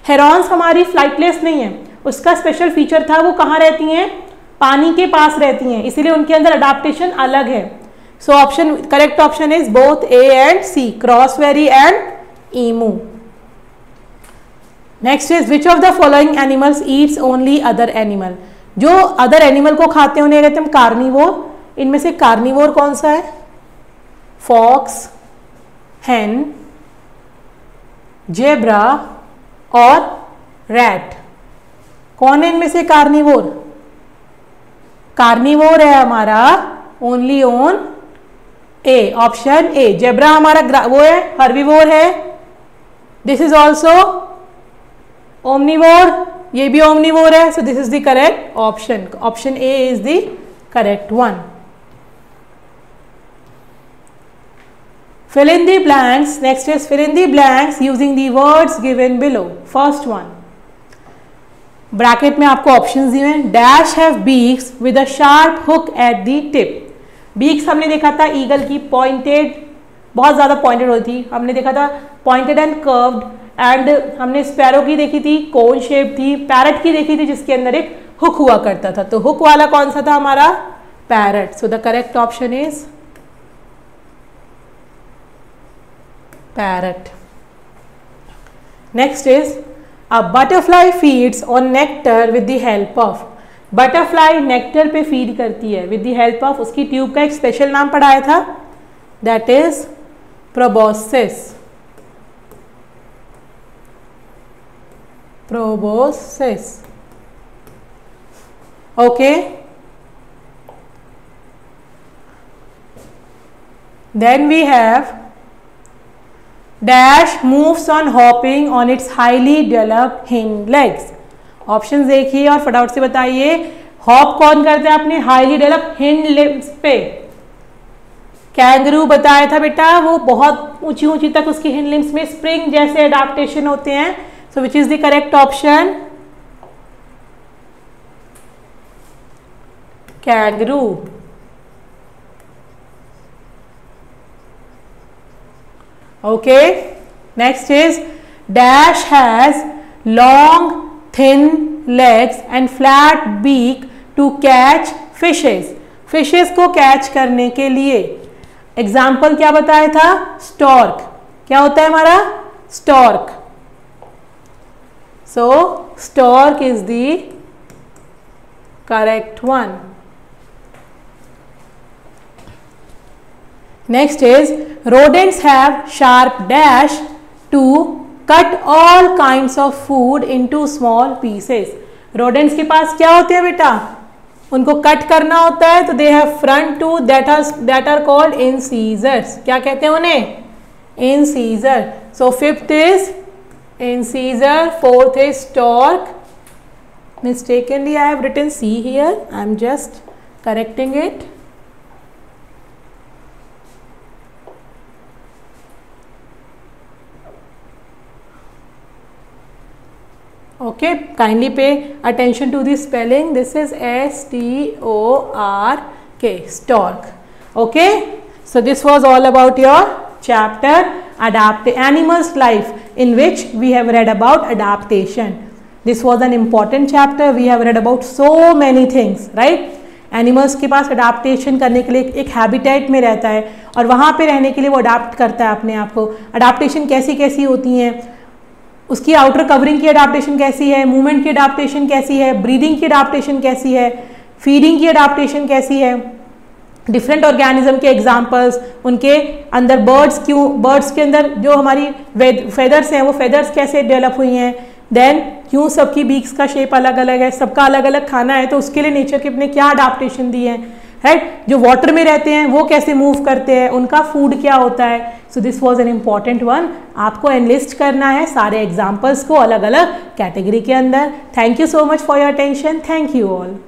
Herons हमारी फ्लाइटलेस नहीं है, उसका स्पेशल फीचर था वो कहाँ रहती हैं? पानी के पास रहती हैं, इसीलिए उनके अंदर अडाप्टेशन अलग है। So option correct option is both A and C, cassowary and emu. Next is which of the following animals eats only other animal? जो अदर एनिमल को खाते हैं उन्हें कहते हैं कार्निवोर। इनमें से कार्निवोर कौन सा है? फॉक्स, हेन, जेब्रा और रैट। कौन है इनमें से कार्निवोर? कार्निवोर है हमारा only on A, option A. Zebra हमारा वो है, हर्बीवोर है। दिस इज ऑल्सो ओमनिवोर, ये भी ओमनिवोर है, सो this is the correct option. Option A is the correct one. Fill in the blanks. Next is fill in the blanks using the words given below. First one. Bracket में आपको options दिए हैं। Dash have beaks with a sharp hook at the tip. Beaks हमने देखा था eagle की pointed, बहुत ज़्यादा पॉइंटेड होती थी, हमने देखा था पॉइंटेड एंड कर्व्ड। एंड हमने स्पैरो की देखी थी, कोन शेप थी। पैरट की देखी थी जिसके अंदर एक हुक हुआ करता था, तो हुक वाला कौन सा था हमारा? Parrot. So the correct option is parrot. Next is a butterfly feeds on nectar with the help of. Butterfly nectar पे फीड करती है विद द हेल्प ऑफ, उसकी ट्यूब का एक स्पेशल नाम पढ़ाया था, that is proboscis. Proboscis, okay. Then we have dash moves on hopping on its highly developed hind legs. Option देखिए और फटाफट से बताइए, हॉप कौन करते हैं अपने हाईली डेवलप्ड हिंड लेग्स पे? कैंगरू बताया था बेटा, वो बहुत ऊंची ऊंची तक उसकी हिंड लिम्स में स्प्रिंग जैसे अडाप्टेशन होते हैं। So which is the correct option? Kangaroo. Okay, next is dash has long thin legs and flat beak to catch fishes. Fishes को कैच करने के लिए एग्जाम्पल क्या बताया था? स्टॉर्क। क्या होता है हमारा? Stork. So stork is the correct one. Next is rodents have sharp dash to cut all kinds of food into small pieces. Rodents के पास क्या होते हैं बेटा? उनको कट करना होता है, तो they have front tooth that are called incisors. क्या कहते हैं उन्हें? Incisor. So fifth is incisor, fourth is stork. Mistakenly I have written C here. I am just correcting it. Okay, kindly pay attention to the spelling. This is S-T-O-R-K, stork. Okay, so this was all about your chapter Animals Life, in which we have read about adaptation. This was an important chapter. We have read about so many things, right? Animals के पास adaptation करने के लिए एक habitat में रहता है और वहाँ पे रहने के लिए वो अडाप्ट करता है अपने आप को. अडाप्टेशन कैसी कैसी होती हैं, उसकी आउटर कवरिंग की अडाप्टेशन कैसी है, मूवमेंट की अडाप्टेशन कैसी है, ब्रीदिंग की अडाप्टेशन कैसी है, फीडिंग की अडाप्टेशन कैसी है, डिफरेंट ऑर्गेनिज्म के एग्जांपल्स, उनके अंदर बर्ड्स के अंदर जो हमारी फेदर्स हैं वो फेदर्स कैसे डेवलप हुई हैं, देन क्यों सबकी बीक्स का शेप अलग अलग है, सबका अलग अलग खाना है, तो उसके लिए नेचर के अपने क्या अडाप्टेशन दिए हैं, राइट. जो वाटर में रहते हैं वो कैसे मूव करते हैं, उनका फूड क्या होता है. So this was an important one. आपको एनलिस्ट करना है सारे एग्जाम्पल्स को अलग अलग कैटेगरी के अंदर. Thank you so much for your attention. Thank you all.